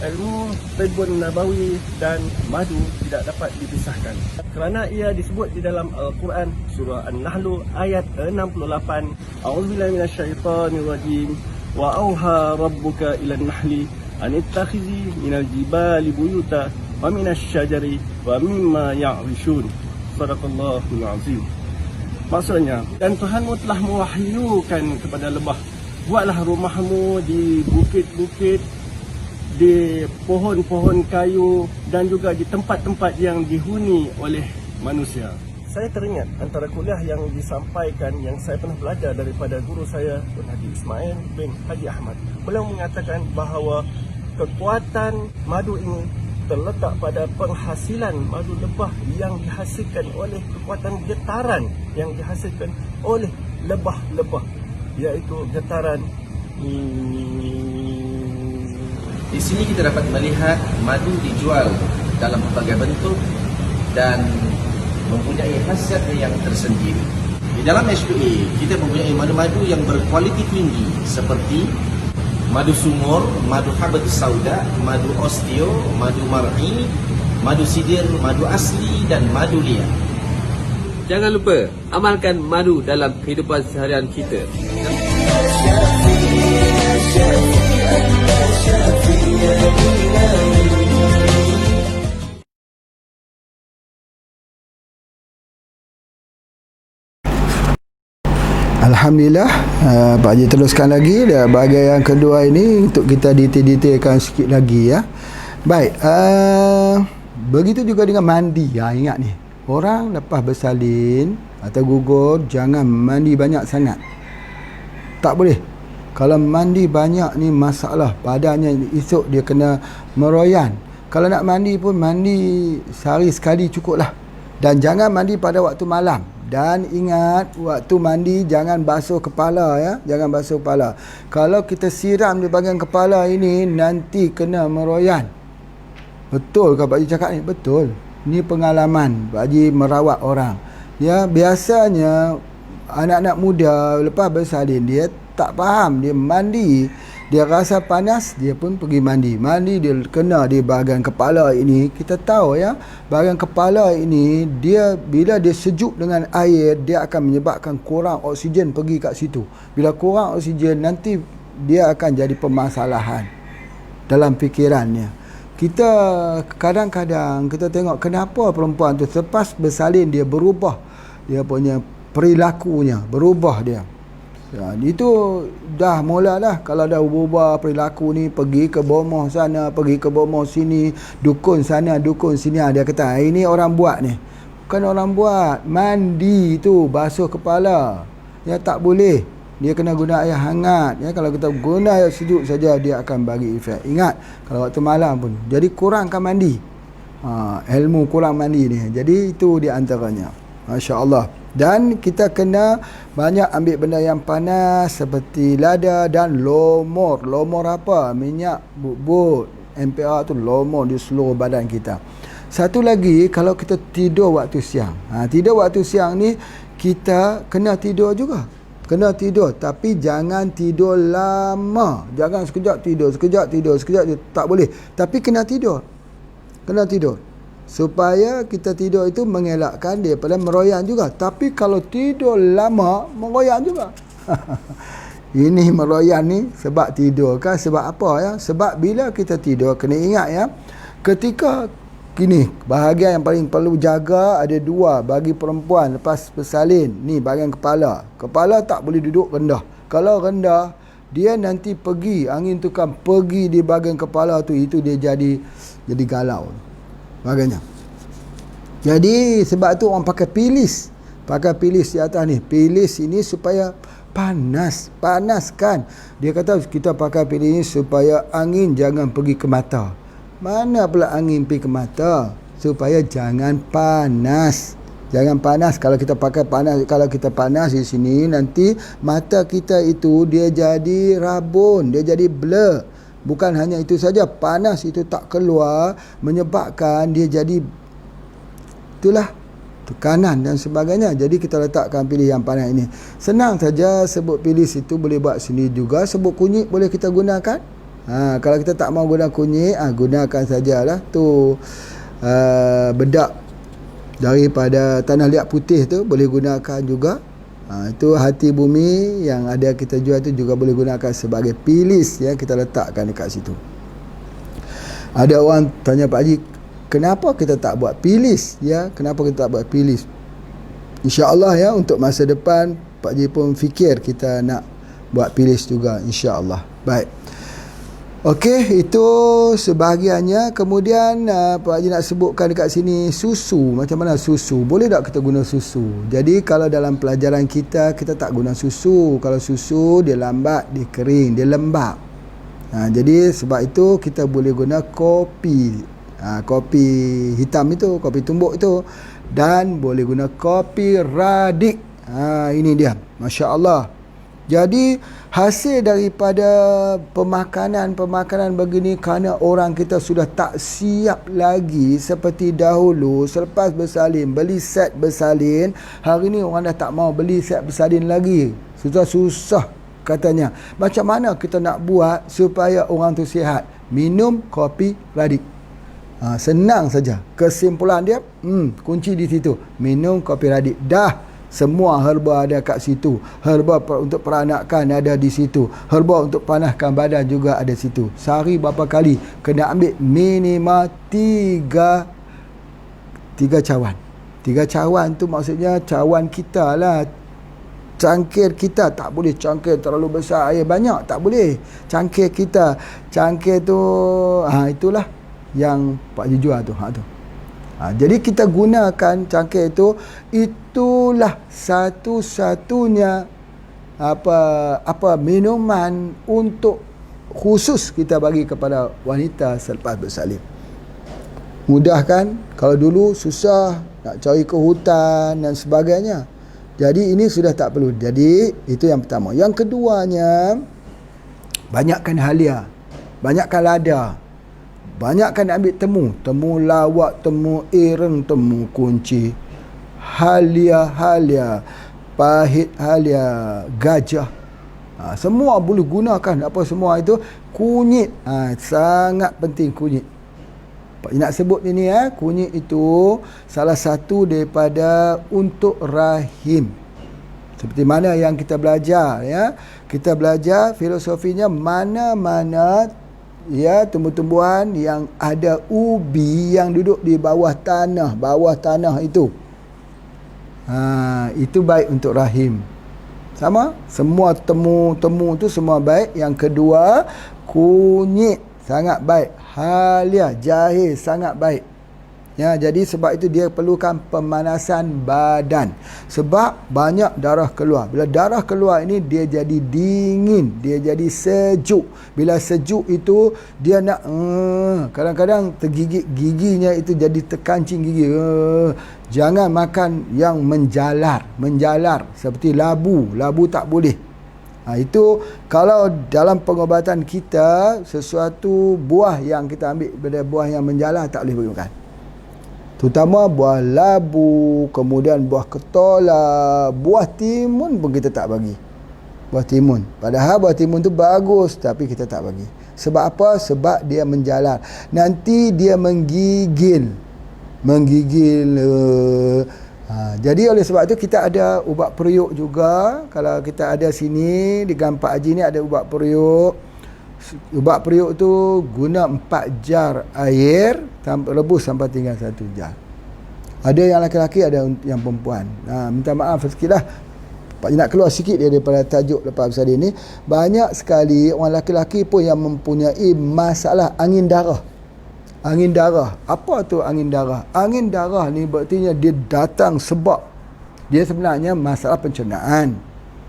ilmu Tibbun Nabawi dan madu tidak dapat dipisahkan kerana ia disebut di dalam Al-Quran surah An-Nahl ayat 68. A'udzubillahi minasyaitonirrajim. Wa auha rabbuka ilan nahli an ittakhizi minal jibali buyuta wa minasyajari wa mimma ya'rishun. Sadaqallahul azim. Maksudnya, dan Tuhanmu telah mewahyukan kepada lebah, buatlah rumahmu di bukit-bukit, di pohon-pohon kayu dan juga di tempat-tempat yang dihuni oleh manusia. Saya teringat antara kuliah yang disampaikan yang saya pernah belajar daripada guru saya, Tuan Haji Ismail bin Haji Ahmad. Beliau mengatakan bahawa kekuatan madu ini terletak pada penghasilan madu lebah yang dihasilkan oleh kekuatan getaran yang dihasilkan oleh lebah-lebah, iaitu getaran. Di sini kita dapat melihat madu dijual dalam berbagai bentuk dan mempunyai khasiat yang tersendiri. Di dalam SPA kita mempunyai madu-madu yang berkualiti tinggi seperti madu sumur, madu habatus sauda, madu osteo, madu mar'i, madu sidir, madu asli dan madu liar. Jangan lupa amalkan madu dalam kehidupan seharian kita. Alhamdulillah, Pak Haji teruskan lagi bahagian yang kedua ini untuk kita detail-detailkan sikit lagi ya. Baik, begitu juga dengan mandi. Ingat ni, orang lepas bersalin atau gugur jangan mandi banyak sangat. Tak boleh. Kalau mandi banyak ni masalah, badannya esok dia kena meroyan. Kalau nak mandi pun mandi sehari sekali cukup lah. Dan jangan mandi pada waktu malam. Dan ingat, waktu mandi jangan basuh kepala ya, jangan basuh kepala. Kalau kita siram di bahagian kepala ini nanti kena meroyan. Betul ke Pak Haji cakap ni? Betul. Ni pengalaman Pak Haji merawat orang. Ya, biasanya anak-anak muda lepas bersalin dia tak faham, dia mandi, dia rasa panas, dia pun pergi mandi. Mandi dia kena di bahagian kepala ini. Kita tahu ya, bahagian kepala ini dia bila dia sejuk dengan air, dia akan menyebabkan kurang oksigen pergi kat situ. Bila kurang oksigen, nanti dia akan jadi permasalahan dalam fikirannya. Kita kadang-kadang kita tengok kenapa perempuan tu selepas bersalin dia berubah, dia punya perilakunya berubah dia. Ya, itu dah mulalah. Kalau dah berubah perilaku ni, pergi ke bomoh sana, pergi ke bomoh sini, dukun sana, dukun sini. Dia kata, ini orang buat ni. Bukan orang buat. Mandi tu, basuh kepala. Ya, tak boleh. Dia kena guna air hangat. Ya, kalau kita guna air sejuk saja, dia akan bagi efek. Ingat, kalau waktu malam pun. Jadi kurangkan mandi. Ilmu kurang mandi ni. Jadi itu di antaranya. Masya Allah. Dan kita kena banyak ambil benda yang panas seperti lada dan lomor. Lomor apa? Minyak bubut. MPR tu lomor di seluruh badan kita. Satu lagi, kalau kita tidur waktu siang. Tidur waktu siang ni kita kena tidur juga. Kena tidur, tapi jangan tidur lama. Jangan sekejap tidur, sekejap tidur, sekejap tidur. Tak boleh. Tapi kena tidur. Kena tidur. Supaya kita tidur itu mengelakkan daripada meroyan juga. Tapi kalau tidur lama, meroyan juga. Ini meroyan ni sebab tidur kan? Sebab apa ya? Sebab bila kita tidur, kena ingat ya, ketika gini, bahagian yang paling perlu jaga ada dua bagi perempuan lepas bersalin. Ni bahagian kepala. Kepala tak boleh duduk rendah. Kalau rendah, dia nanti pergi, angin tu kan pergi di bahagian kepala tu, itu dia jadi galau bahagiannya. Jadi sebab tu orang pakai pilis. Pakai pilis di atas ni. Pilis ini supaya panaskan. Dia kata kita pakai pilis ni supaya angin jangan pergi ke mata. Mana pula angin pergi ke mata? Supaya jangan panas. Jangan panas. Kalau kita pakai panas, kalau kita panas di sini, nanti mata kita itu dia jadi rabun, dia jadi blur. Bukan hanya itu saja, panas itu tak keluar, menyebabkan dia jadi itulah tekanan dan sebagainya. Jadi kita letakkan pilih yang panas ini. Senang saja sebut pilih itu, boleh buat sendiri juga. Sebut kunyit boleh kita gunakan. Kalau kita tak mau guna kunyit, gunakan sajalah tu bedak daripada tanah liat putih tu, boleh gunakan juga. Itu hati bumi yang ada kita jual tu juga boleh gunakan sebagai pilis ya, kita letakkan dekat situ. Ada orang tanya, Pak Haji, kenapa kita tak buat pilis ya? Kenapa kita tak buat pilis? Insya-Allah ya, untuk masa depan Pak Haji pun fikir kita nak buat pilis juga, insya-Allah. Baik. Okey, itu sebahagiannya. Kemudian Pak Haji nak sebutkan dekat sini susu. Macam mana susu? Boleh tak kita guna susu? Jadi kalau dalam pelajaran kita tak guna susu. Kalau susu dia lambat, dia kering, dia lembab. Jadi sebab itu kita boleh guna kopi. Kopi hitam itu, kopi tumbuk itu. Dan boleh guna kopi radik. Ini dia. Masya Allah. Jadi hasil daripada pemakanan begini, kerana orang kita sudah tak siap lagi seperti dahulu. Selepas bersalin, beli set bersalin. Hari ni orang dah tak mau beli set bersalin lagi. Susah katanya. Macam mana kita nak buat supaya orang tu sihat? Minum kopi radik. Senang saja. Kesimpulan dia, kunci di situ. Minum kopi radik. Dah. Semua herba ada kat situ. Herba untuk peranakan ada di situ. Herba untuk panaskan badan juga ada situ. Sehari berapa kali? Kena ambil minimal 3 cawan. 3 cawan tu maksudnya cawan kita lah. Cangkir kita tak boleh cangkir terlalu besar, air banyak tak boleh. Cangkir kita, cangkir tu itulah yang Pak Haji jual tu. Jadi kita gunakan cangkir itu. Itulah satu-satunya apa minuman untuk khusus kita bagi kepada wanita selepas bersalin. Mudah kan? Kalau dulu susah nak cari ke hutan dan sebagainya. Jadi ini sudah tak perlu. Jadi itu yang pertama. Yang keduanya, banyakkan halia, banyakkan lada. Banyakkan ambil temu lawak, temu ireng, temu kunci. halia, pahit halia, gajah. Semua boleh gunakan apa semua itu. Kunyit, sangat penting kunyit. Pak nak sebut ini kunyit itu salah satu daripada untuk rahim. Seperti mana yang kita belajar kita belajar filosofinya, mana-mana tumbuh-tumbuhan yang ada ubi yang duduk di bawah tanah itu. Itu baik untuk rahim. Sama, semua temu tu semua baik. Yang kedua, kunyit sangat baik. Halia, jahe sangat baik. Jadi sebab itu dia perlukan pemanasan badan. Sebab banyak darah keluar. Bila darah keluar ini, dia jadi dingin, dia jadi sejuk. Bila sejuk itu, dia nak kadang-kadang tergigit giginya itu jadi terkancing gigi. Jangan makan yang menjalar seperti labu tak boleh. Itu kalau dalam pengobatan kita, sesuatu buah yang kita ambil daripada buah yang menjalar tak boleh bagi makan. Terutama buah labu, kemudian buah ketola, buah timun pun kita tak bagi. Buah timun. Padahal buah timun tu bagus, tapi kita tak bagi. Sebab apa? Sebab dia menjalar. Nanti dia menggigil. Jadi oleh sebab itu kita ada ubat periuk juga. Kalau kita ada sini di Gang Pak Haji ni ada ubat periuk. Ubat periuk tu guna 4 jar air, rebus sampai tinggal 1 jar. Ada yang lelaki, ada yang perempuan. Minta maaf sikitlah, Pak nak keluar sikit dia daripada tajuk lepas episode ni. Banyak sekali orang lelaki pun yang mempunyai masalah angin darah. Angin darah. Apa tu angin darah? Angin darah ni berartinya dia datang sebab dia sebenarnya masalah pencernaan.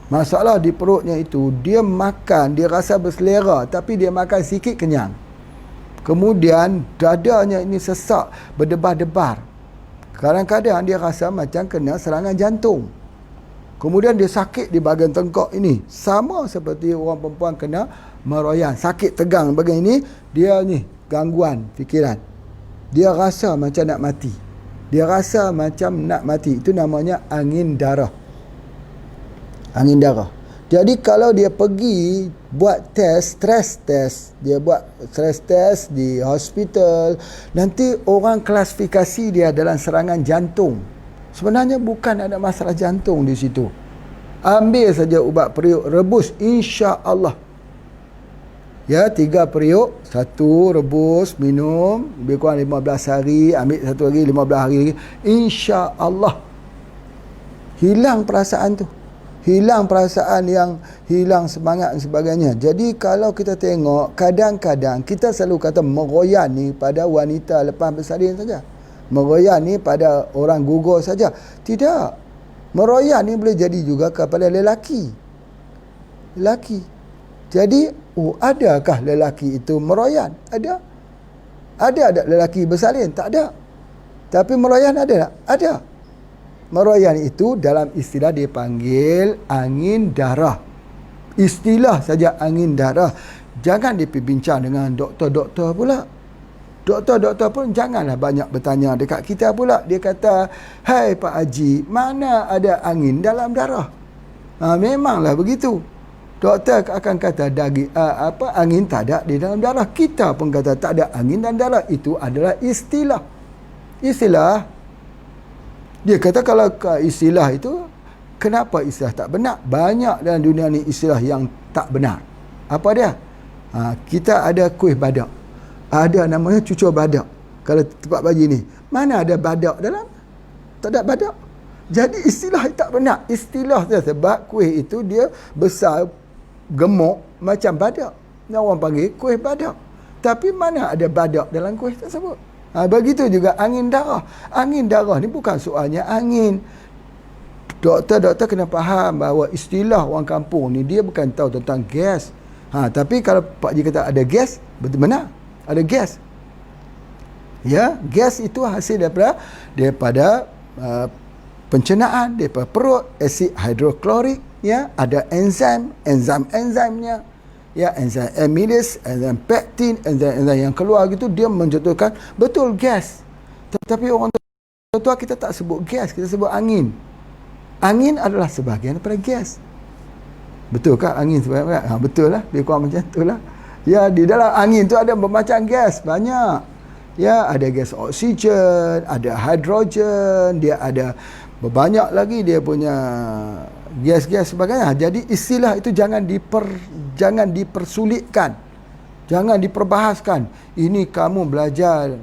Masalah di perutnya itu, dia makan, dia rasa berselera, tapi dia makan sikit kenyang. Kemudian dadanya ini sesak, berdebar-debar. Kadang-kadang dia rasa macam kena serangan jantung. Kemudian dia sakit di bahagian tengkok ini. Sama seperti orang perempuan kena meroyan, sakit tegang bahagian ini, dia ni gangguan fikiran. Dia rasa macam nak mati. Itu namanya angin darah. Angin darah. Jadi kalau dia pergi buat stress test, dia buat stress test di hospital, nanti orang klasifikasi dia dalam serangan jantung. Sebenarnya bukan ada masalah jantung di situ. Ambil saja ubat periuk, rebus, insya-Allah. 3 periuk, 1 rebus, minum, lebih kurang 15 hari, ambil 1 hari, 15 hari lagi, insya-Allah hilang perasaan tu. Hilang perasaan yang hilang semangat dan sebagainya. Jadi kalau kita tengok, kadang-kadang kita selalu kata meroyan ni pada wanita lepas bersalin saja. Meroyan ni pada orang gugur saja. Tidak. Meroyan ni boleh jadi juga kepada lelaki. Jadi, adakah lelaki itu meroyan? Ada. Ada lelaki bersalin? Tak ada. Tapi meroyan ada tak? Ada. Meroyan itu dalam istilah dipanggil angin darah. Istilah saja angin darah. Jangan diperbincang dengan doktor-doktor pula. Doktor-doktor pun janganlah banyak bertanya dekat kita pula. Dia kata, "Hai Pak Haji, mana ada angin dalam darah?" Memanglah begitu. Doktor akan kata angin tak ada di dalam darah. Kita pun kata tak ada angin dalam darah. Itu adalah istilah. Dia kata kalau istilah itu, kenapa istilah tak benar? Banyak dalam dunia ni istilah yang tak benar. Apa dia? Kita ada kuih badak. Ada namanya cucur badak. Kalau tempat bagi ni, mana ada badak dalam? Tak ada badak. Jadi istilah tak benar. Istilah dia sebab kuih itu dia besar, gemuk macam badak. Orang panggil kuih badak. Tapi mana ada badak dalam kuih tersebut? Begitu juga angin darah. Angin darah ni bukan soalnya angin. Doktor-doktor kena faham bahawa istilah orang kampung ni dia bukan tahu tentang gas. Tapi kalau Pak Ji kata ada gas, betul benar. Ada gas. Ya, gas itu hasil daripada pencernaan, daripada perut, asid hidroklorik, ya, ada enzimnya. Ya, enzim amylase, enzim pektin, enzim yang keluar gitu, dia menjatuhkan betul gas. Tetapi orang Tuan kita tak sebut gas, kita sebut angin. Angin adalah sebahagian daripada gas. Betul kah angin sebahagian? Betul lah, lebih kurang macam tu lah. Ya, di dalam angin tu ada bermacam gas, banyak. Ya, ada gas oksigen, ada hidrogen, dia ada berbanyak lagi dia punya gas-gas sebagainya. Jadi istilah itu jangan dipersulitkan. Jangan diperbahaskan. Ini kamu belajar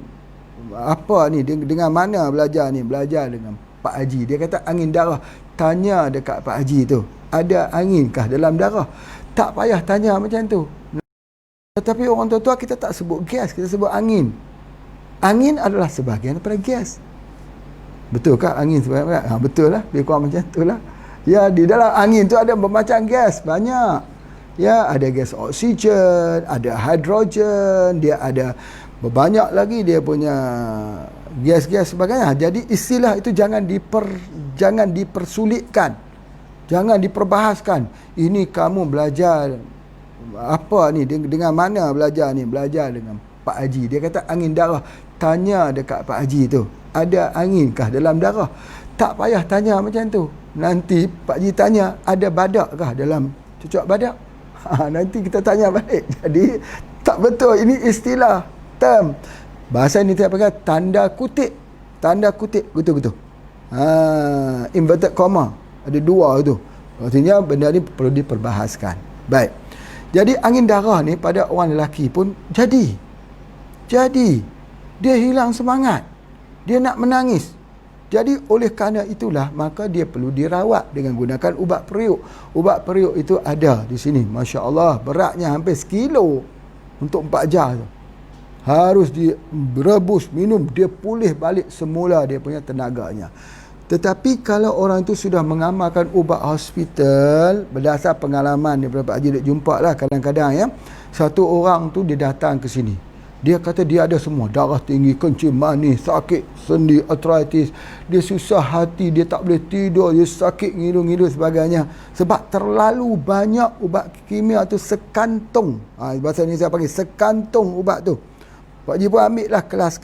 apa ni, dengan mana belajar ni? Belajar dengan Pak Haji. Dia kata angin darah. Tanya dekat Pak Haji tu, ada anginkah dalam darah? Tak payah tanya macam tu. Tetapi orang tua-tua kita tak sebut gas, kita sebut angin. Angin adalah sebahagian daripada gas. Betul kah angin sebahagian? Betul lah, lebih kurang macam tu lah. Ya, di dalam angin tu ada bermacam gas, banyak. Ya, ada gas oksigen, ada hidrogen, dia ada berbanyak lagi dia punya gas-gas sebagainya. Jadi istilah itu jangan dipersulitkan. Jangan diperbahaskan. Ini kamu belajar apa ni, dengan mana belajar ni? Belajar dengan Pak Haji. Dia kata angin darah. Tanya dekat Pak Haji tu, ada anginkah dalam darah? Tak payah tanya macam tu. Nanti Pak Haji tanya, ada badakkah dalam cucuk badak? Nanti kita tanya balik. Jadi tak betul. Ini istilah, term. Bahasa ini saya panggil tanda kutip. Tanda kutip, betul-betul. Inverted comma. Ada dua tu. Artinya benda ni perlu diperbahaskan. Baik. Jadi angin darah ni pada orang lelaki pun jadi. Dia hilang semangat. Dia nak menangis. Jadi oleh kerana itulah maka dia perlu dirawat dengan gunakan ubat periuk. Ubat periuk itu ada di sini. Masya Allah, beratnya hampir sekilo untuk 4 jar tu. Harus direbus, minum, dia pulih balik semula dia punya tenaganya. Tetapi kalau orang itu sudah mengamalkan ubat hospital, berdasar pengalaman daripada Pak Haji duk jumpa lah kadang-kadang ya, satu orang tu dia datang ke sini. Dia kata dia ada semua, darah tinggi, kencing manis, sakit sendi, arthritis, dia susah hati, dia tak boleh tidur, dia sakit ngilu-ngilu sebagainya. Sebab terlalu banyak ubat kimia tu sekantung. Bahasa ni saya panggil sekantung ubat tu. Pak Haji pun ambil lah kelas.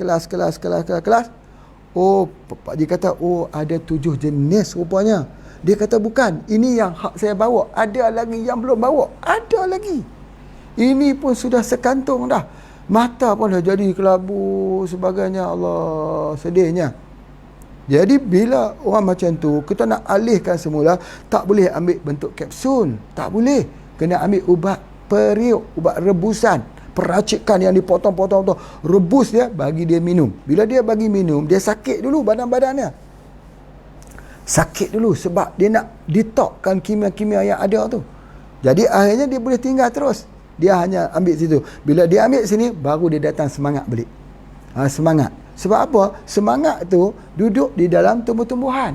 Oh, Pak Haji kata, oh ada 7 jenis rupanya. Dia kata bukan, ini yang hak saya bawa. Ada lagi yang belum bawa. Ada lagi. Ini pun sudah sekantung dah. Mata pun dah jadi kelabu sebagainya. Allah, sedihnya. Jadi bila orang macam tu, kita nak alihkan semula, tak boleh ambil bentuk kapsul. Tak boleh. Kena ambil ubat periuk, ubat rebusan. Peracikan yang dipotong-potong, rebus dia, bagi dia minum. Bila dia bagi minum, dia sakit dulu badan-badannya. Sakit dulu sebab dia nak ditokkan kimia-kimia yang ada tu. Jadi akhirnya dia boleh tinggal terus. Dia hanya ambil situ. Bila dia ambil sini, baru dia datang semangat balik. Semangat. Sebab apa? Semangat tu duduk di dalam tumbuh-tumbuhan.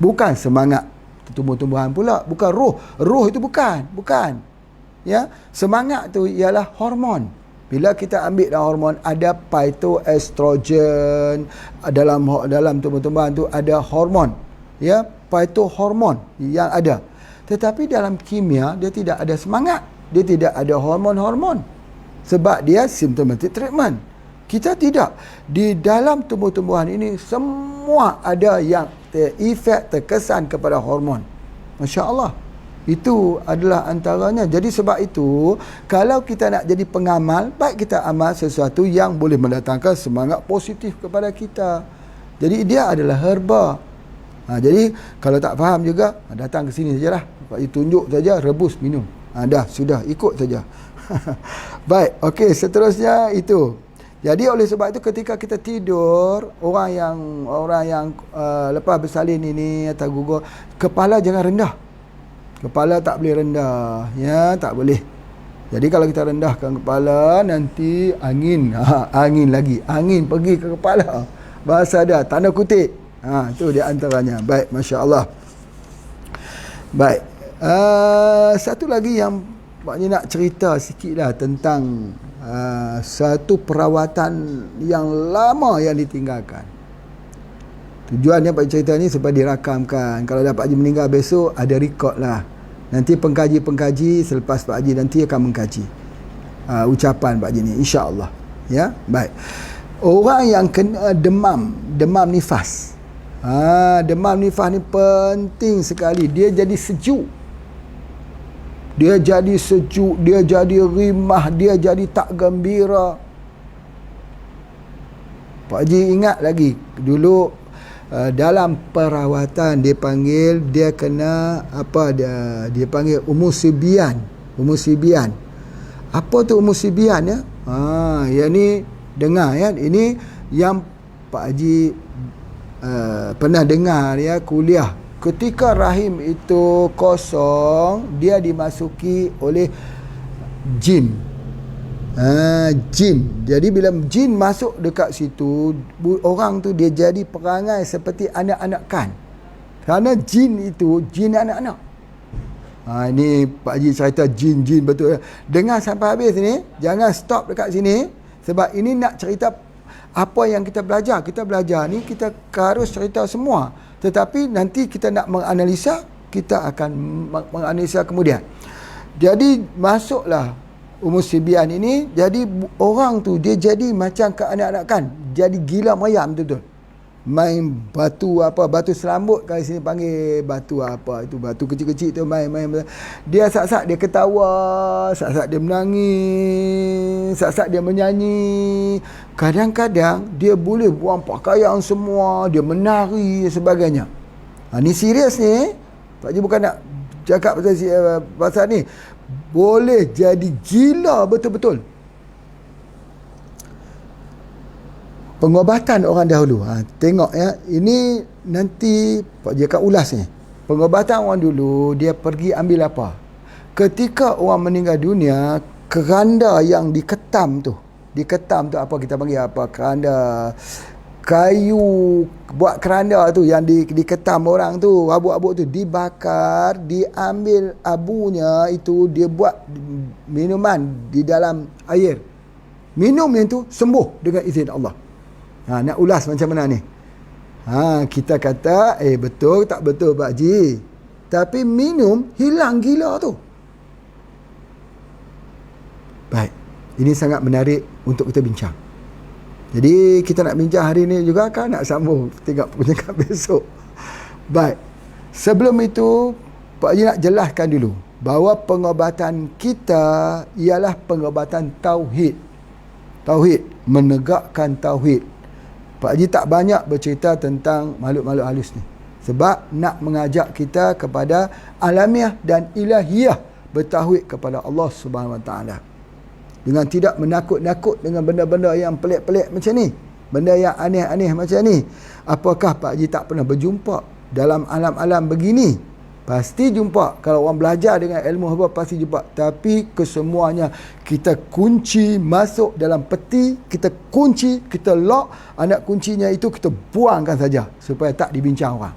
Bukan semangat tumbuh-tumbuhan pula. Bukan roh. Roh itu bukan. Ya, semangat tu ialah hormon. Bila kita ambil dalam hormon, ada phytoestrogen, dalam tumbuh-tumbuhan tu ada hormon. Ya, phytohormon yang ada. Tetapi dalam kimia dia tidak ada semangat. Dia tidak ada hormon-hormon. Sebab dia symptomatic treatment. Kita tidak. Di dalam tumbuh-tumbuhan ini semua ada yang efek terkesan kepada hormon. Masya Allah. Itu adalah antaranya. Jadi sebab itu, kalau kita nak jadi pengamal, baik kita amal sesuatu yang boleh mendatangkan semangat positif kepada kita. Jadi dia adalah herba. Jadi kalau tak faham juga, datang ke sini sajalah. Pak Haji tunjuk saja, rebus, minum. Dah, sudah, ikut saja. Baik, okey, seterusnya itu. Jadi oleh sebab itu ketika kita tidur, orang yang lepas bersalin ini atau gugur, kepala jangan rendah. Kepala tak boleh rendah, ya, tak boleh. Jadi kalau kita rendahkan kepala, nanti angin pergi ke kepala. Bahasa dia, tanda kutip. Itu dia antaranya. Baik, Masya Allah. Baik. Satu lagi yang Pak Haji nak cerita sikit lah tentang satu perawatan yang lama yang ditinggalkan. Tujuannya Pak Haji cerita ni supaya dirakamkan. Kalau dah Pak Haji meninggal besok, ada rekod lah. Nanti pengkaji-pengkaji selepas Pak Haji nanti akan mengkaji ucapan Pak Haji ni, insya-Allah. Ya, baik. Orang yang kena demam nifas. Demam nifas ni penting sekali. Dia jadi sejuk. Dia jadi sejuk, dia jadi rimah, dia jadi tak gembira. Pak Haji ingat lagi dulu dalam perawatan dia kena dia panggil umusibian. Apa tu umusibian ya? Yang ni dengar ya, ini yang Pak Haji pernah dengar ya, kuliah. Ketika rahim itu kosong, dia dimasuki oleh jin. Jin. Jadi bila jin masuk dekat situ, orang tu dia jadi perangai seperti anak-anak kan. Kerana jin itu jin anak-anak. Ini Pak Haji cerita jin-jin betul. Dengar sampai habis ni, jangan stop dekat sini, sebab ini nak cerita apa yang kita belajar. Kita belajar ni kita harus cerita semua. Tetapi nanti kita nak menganalisa, kita akan menganalisa kemudian. Jadi masuklah umusibian ini, jadi orang tu dia jadi macam keanak-anakan, jadi gila mayam betul-betul. Main batu batu selambut, kalau sini panggil batu itu batu kecil-kecil tu, main dia sak-sak dia ketawa, sak-sak dia menangis, sak-sak dia menyanyi. Kadang-kadang dia boleh buang pakaian semua, dia menari dan sebagainya. Ni serius ni. Pak Haji bukan nak cakap pasal ni. Boleh jadi gila betul-betul. Pengobatan orang dahulu. Tengok ya, ini nanti Pak Haji akan ulas ni. Pengobatan orang dulu, dia pergi ambil apa? Ketika orang meninggal dunia, keranda yang diketam tu apa kita panggil apa? Keranda kayu buat keranda tu yang diketam orang tu, abuk-abuk tu dibakar, diambil abunya itu, dia buat minuman di dalam air. Minum yang tu sembuh dengan izin Allah. Nak ulas macam mana ni? Kita kata betul tak betul Pak Haji? Tapi minum hilang gila tu. Baik, ini sangat menarik untuk kita bincang. Jadi kita nak bincang hari ni juga kan, nak sambung tengok penyakit besok. Baik, sebelum itu Pak Haji nak jelaskan dulu bahawa pengobatan kita ialah pengobatan tauhid. Tauhid, menegakkan tauhid. Pak Haji tak banyak bercerita tentang makhluk-makhluk halus ni, sebab nak mengajak kita kepada alamiah dan ilahiyah, bertauhid kepada Allah Subhanahu Wa Taala, dengan tidak menakut-nakut dengan benda-benda yang pelik-pelik macam ni, benda yang aneh-aneh macam ni. Apakah Pak Haji tak pernah berjumpa dalam alam-alam begini? Pasti jumpa. Kalau orang belajar dengan ilmu apa, pasti jumpa. Tapi kesemuanya kita kunci masuk dalam peti, kita kunci, kita lock, anak kuncinya itu kita buangkan saja supaya tak dibincang orang.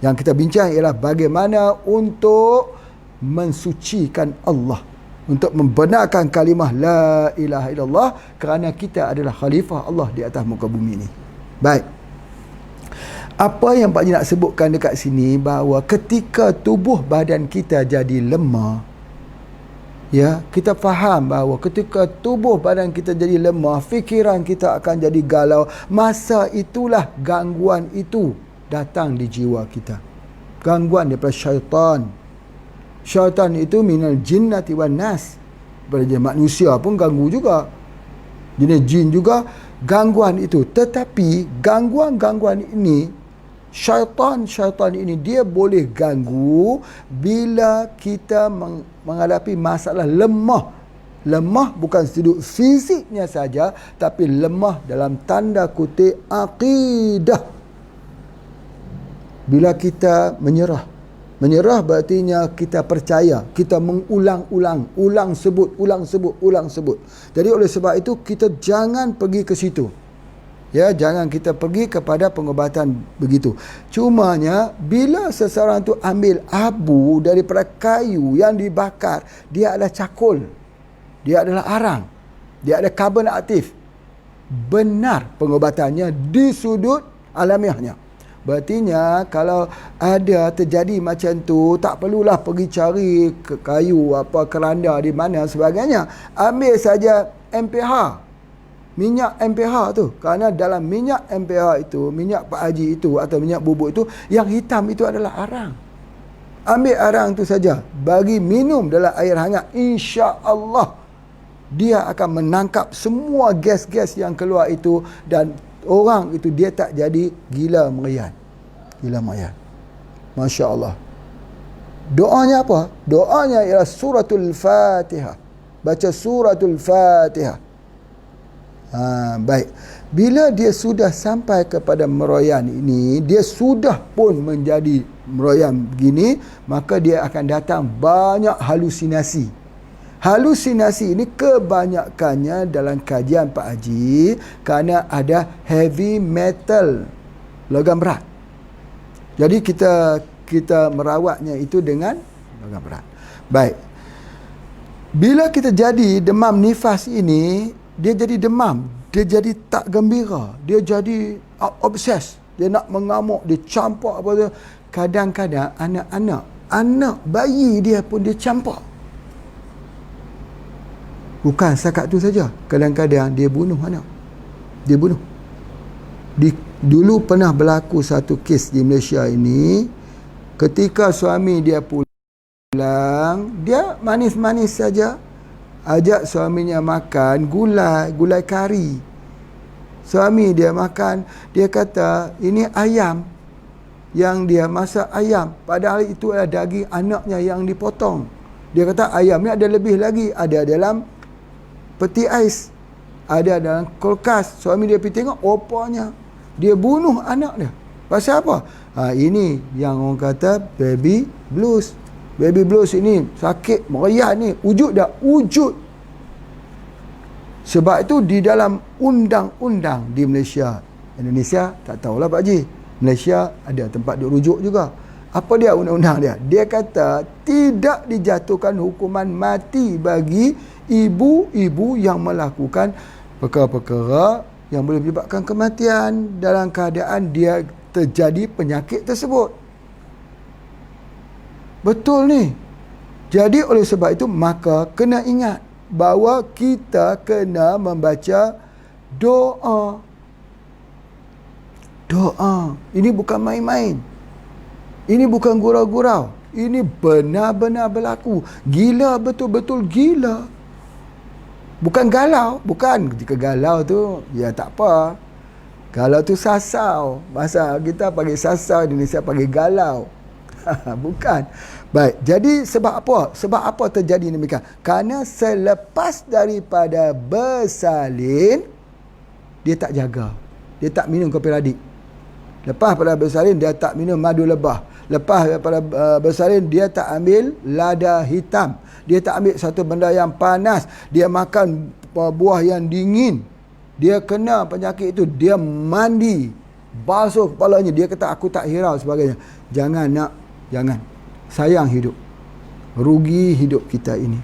Yang kita bincang ialah bagaimana untuk mensucikan Allah, untuk membenarkan kalimah la ilaha illallah, kerana kita adalah khalifah Allah di atas muka bumi ini. Baik. Apa yang Pak Haji nak sebutkan dekat sini, bahawa ketika tubuh badan kita jadi lemah, ya, kita faham bahawa ketika tubuh badan kita jadi lemah, fikiran kita akan jadi galau. Masa itulah gangguan itu datang di jiwa kita. Gangguan daripada syaitan. Syaitan itu minal jinnati wan nas. Daripada manusia pun ganggu juga, jenis jin juga gangguan itu. Tetapi gangguan-gangguan ini, syaitan ini dia boleh ganggu bila kita menghadapi masalah lemah. Lemah bukan sudut fiziknya saja, tapi lemah dalam tanda kutip akidah. Bila kita menyerah berartinya kita percaya, kita mengulang-ulang, ulang sebut. Jadi oleh sebab itu kita jangan pergi ke situ. Ya, jangan kita pergi kepada pengobatan begitu. Cumanya bila seseorang tu ambil abu daripada kayu yang dibakar, dia adalah cakul, dia adalah arang, dia ada karbon aktif. Benar pengobatannya di sudut alamiahnya. Berartinya kalau ada terjadi macam tu, tak perlulah pergi cari ke kayu keranda di mana sebagainya. Ambil saja MPH, minyak MPH tu. Kerana dalam minyak MPH itu, minyak Pak Haji itu atau minyak bubuk itu, yang hitam itu adalah arang. Ambil arang tu saja, bagi minum dalam air hangat, insya-Allah dia akan menangkap semua gas-gas yang keluar itu, dan orang itu dia tak jadi gila merian. Gila merian. Masya-Allah. Doanya apa? Doanya ialah suratul Fatihah. Baca suratul Fatihah. Baik. Bila dia sudah sampai kepada meroyan ini, dia sudah pun menjadi meroyan begini, maka dia akan datang banyak halusinasi. Halusinasi ini kebanyakannya dalam kajian Pak Haji kerana ada heavy metal, logam berat. Jadi kita merawatnya itu dengan logam berat. Baik. Bila kita jadi demam nifas ini, dia jadi demam, dia jadi tak gembira, dia jadi obses, dia nak mengamuk, dia campak apa tu. Kadang-kadang anak bayi dia pun dia campak. Bukan setakat tu saja, kadang-kadang dia bunuh anak. Dia bunuh. Dulu pernah berlaku satu kes di Malaysia ini, ketika suami dia pulang, dia manis-manis saja, ajak suaminya makan gulai kari. Suami dia makan, dia kata ini ayam, yang dia masak ayam, padahal itu adalah daging anaknya yang dipotong. Dia kata ayam ni ada lebih lagi, ada dalam peti ais, ada dalam kulkas. Suami dia pergi tengok, rupanya dia bunuh anak dia. Pasal apa? Ini yang orang kata baby blues. Baby blues ini sakit meriah ni, wujud dah, wujud. Sebab itu di dalam undang-undang di Malaysia, Indonesia tak tahulah Pak Haji, Malaysia ada tempat duk rujuk juga. Apa dia undang-undang dia? Dia kata tidak dijatuhkan hukuman mati bagi ibu-ibu yang melakukan perkara-perkara yang boleh menyebabkan kematian dalam keadaan dia terjadi penyakit tersebut. Betul ni. Jadi oleh sebab itu, maka kena ingat bahawa kita kena membaca doa. Doa. Ini bukan main-main. Ini bukan gurau-gurau. Ini benar-benar berlaku. Gila, betul-betul gila. Bukan galau. Bukan. Jika galau tu, ya tak apa. Galau tu sasau. Masa kita panggil sasau, Indonesia panggil galau. Bukan. Baik, jadi sebab apa? Sebab apa terjadi demikian? Kerana selepas daripada bersalin, dia tak jaga. Dia tak minum kopi radik. Lepas pada bersalin, dia tak minum madu lebah. Lepas daripada bersalin, dia tak ambil lada hitam. Dia tak ambil satu benda yang panas. Dia makan buah yang dingin. Dia kena penyakit itu. Dia mandi, basuh kepalanya. Dia kata, aku tak hirau sebagainya. Jangan nak. Jangan. Sayang hidup. Rugi hidup kita ini.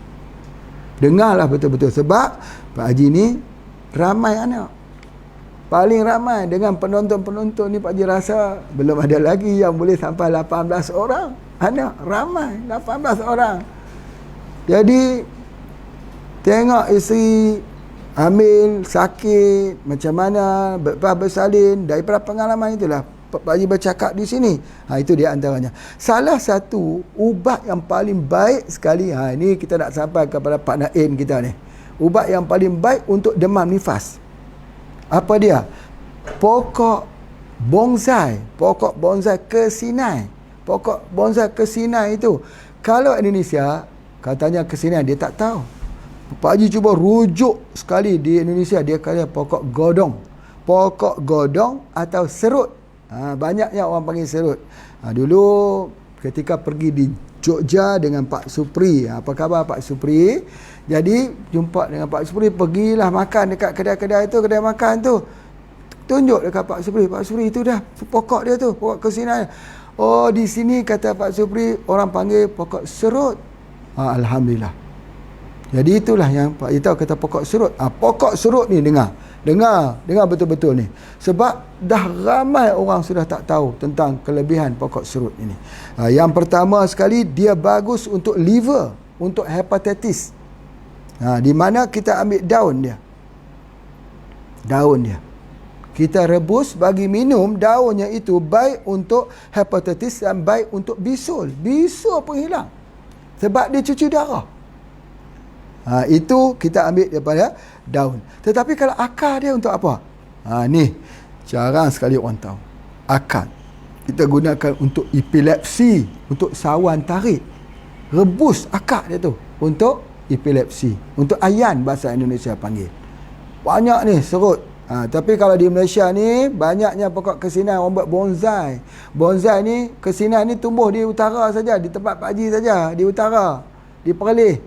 Dengarlah betul-betul. Sebab Pak Haji ni ramai anak. Paling ramai dengan penonton-penonton ni Pak Haji rasa belum ada lagi yang boleh sampai 18 orang. Anak ramai 18 orang. Jadi tengok isteri hamil, sakit, macam mana, lepas bersalin, daripada pengalaman itulah Pak Haji bercakap di sini. Itu dia antaranya. Salah satu ubat yang paling baik sekali, ini kita nak sampai kepada Pak Naim kita ni. Ubat yang paling baik untuk demam nifas. Apa dia? Pokok bonsai. Pokok bonsai kesinai. Pokok bonsai kesinai itu, kalau Indonesia katanya kesinai, dia tak tahu. Pak Haji cuba rujuk sekali di Indonesia, dia kata pokok godong. Pokok godong atau serut. Banyaknya orang panggil serut. Dulu ketika pergi di Jogja dengan Pak Supri, apa khabar Pak Supri? Jadi jumpa dengan Pak Supri, pergilah makan dekat kedai-kedai tu, kedai makan tu. Tunjuk dekat Pak Supri, Pak Supri itu dah pokok dia tu, pokok kesinai. Oh, di sini kata Pak Supri orang panggil pokok serut. Alhamdulillah. Jadi itulah yang Pak Haji tahu, kata pokok serut. Pokok serut ni dengar betul-betul ni. Sebab dah ramai orang sudah tak tahu tentang kelebihan pokok serut ini. Yang pertama sekali, dia bagus untuk liver, untuk hepatitis. Di mana kita ambil daun dia. daun dia. Kita rebus bagi minum, daunnya itu baik untuk hepatitis dan baik untuk bisul. Bisul pun hilang sebab dia cuci darah. Itu kita ambil daripada daun. Tetapi kalau akar dia untuk apa? Ni jarang sekali orang tahu. Akar kita gunakan untuk epilepsi, untuk sawan tarik. Rebus akar dia tu untuk epilepsi, untuk ayan bahasa Indonesia panggil. Banyak ni serut. Tapi kalau di Malaysia ni banyaknya pokok kesinan, orang buat bonsai. Bonsai ni, kesinan ni tumbuh di utara saja, di tempat Pak Haji saja, di utara, di Perlis.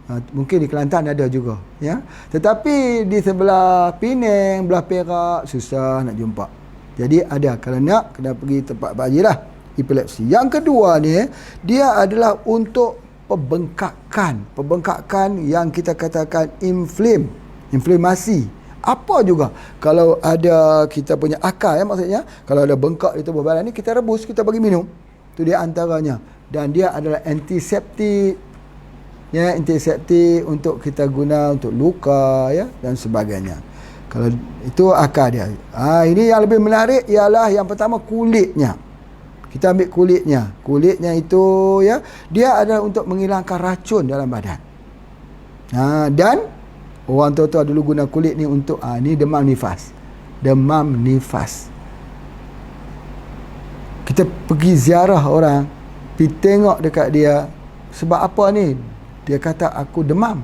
Mungkin di Kelantan ada juga, ya. Tetapi di sebelah Penang, belah Perak susah nak jumpa. Jadi ada, kalau nak kena pergi tempat Pak Haji lah, epilepsi. Yang kedua ni, dia adalah untuk pembengkakan yang kita katakan inflamasi. Apa juga kalau ada kita punya akar, ya, maksudnya kalau ada bengkak di tubuh badan ni, kita rebus, kita bagi minum. Itu dia antaranya. Dan dia adalah antiseptik, ya, antiseptik untuk kita guna untuk luka, ya, dan sebagainya. Kalau itu akar dia. Ini yang lebih menarik ialah yang pertama, kulitnya. Kita ambil kulitnya. Kulitnya itu, ya, dia adalah untuk menghilangkan racun dalam badan. Dan orang tua-tua dulu guna kulit ni untuk ni demam nifas. Demam nifas. Kita pergi ziarah orang, pergi tengok dekat dia, sebab apa ni? Dia kata aku demam.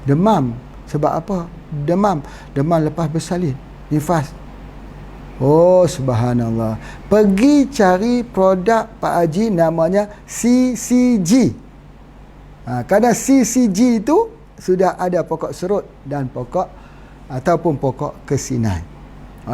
Demam. Sebab apa? Demam. Demam lepas bersalin. Nifas. Oh, subhanallah. Pergi cari produk Pak Haji namanya CCG. Kerana CCG itu sudah ada pokok serut dan pokok ataupun pokok kesinan.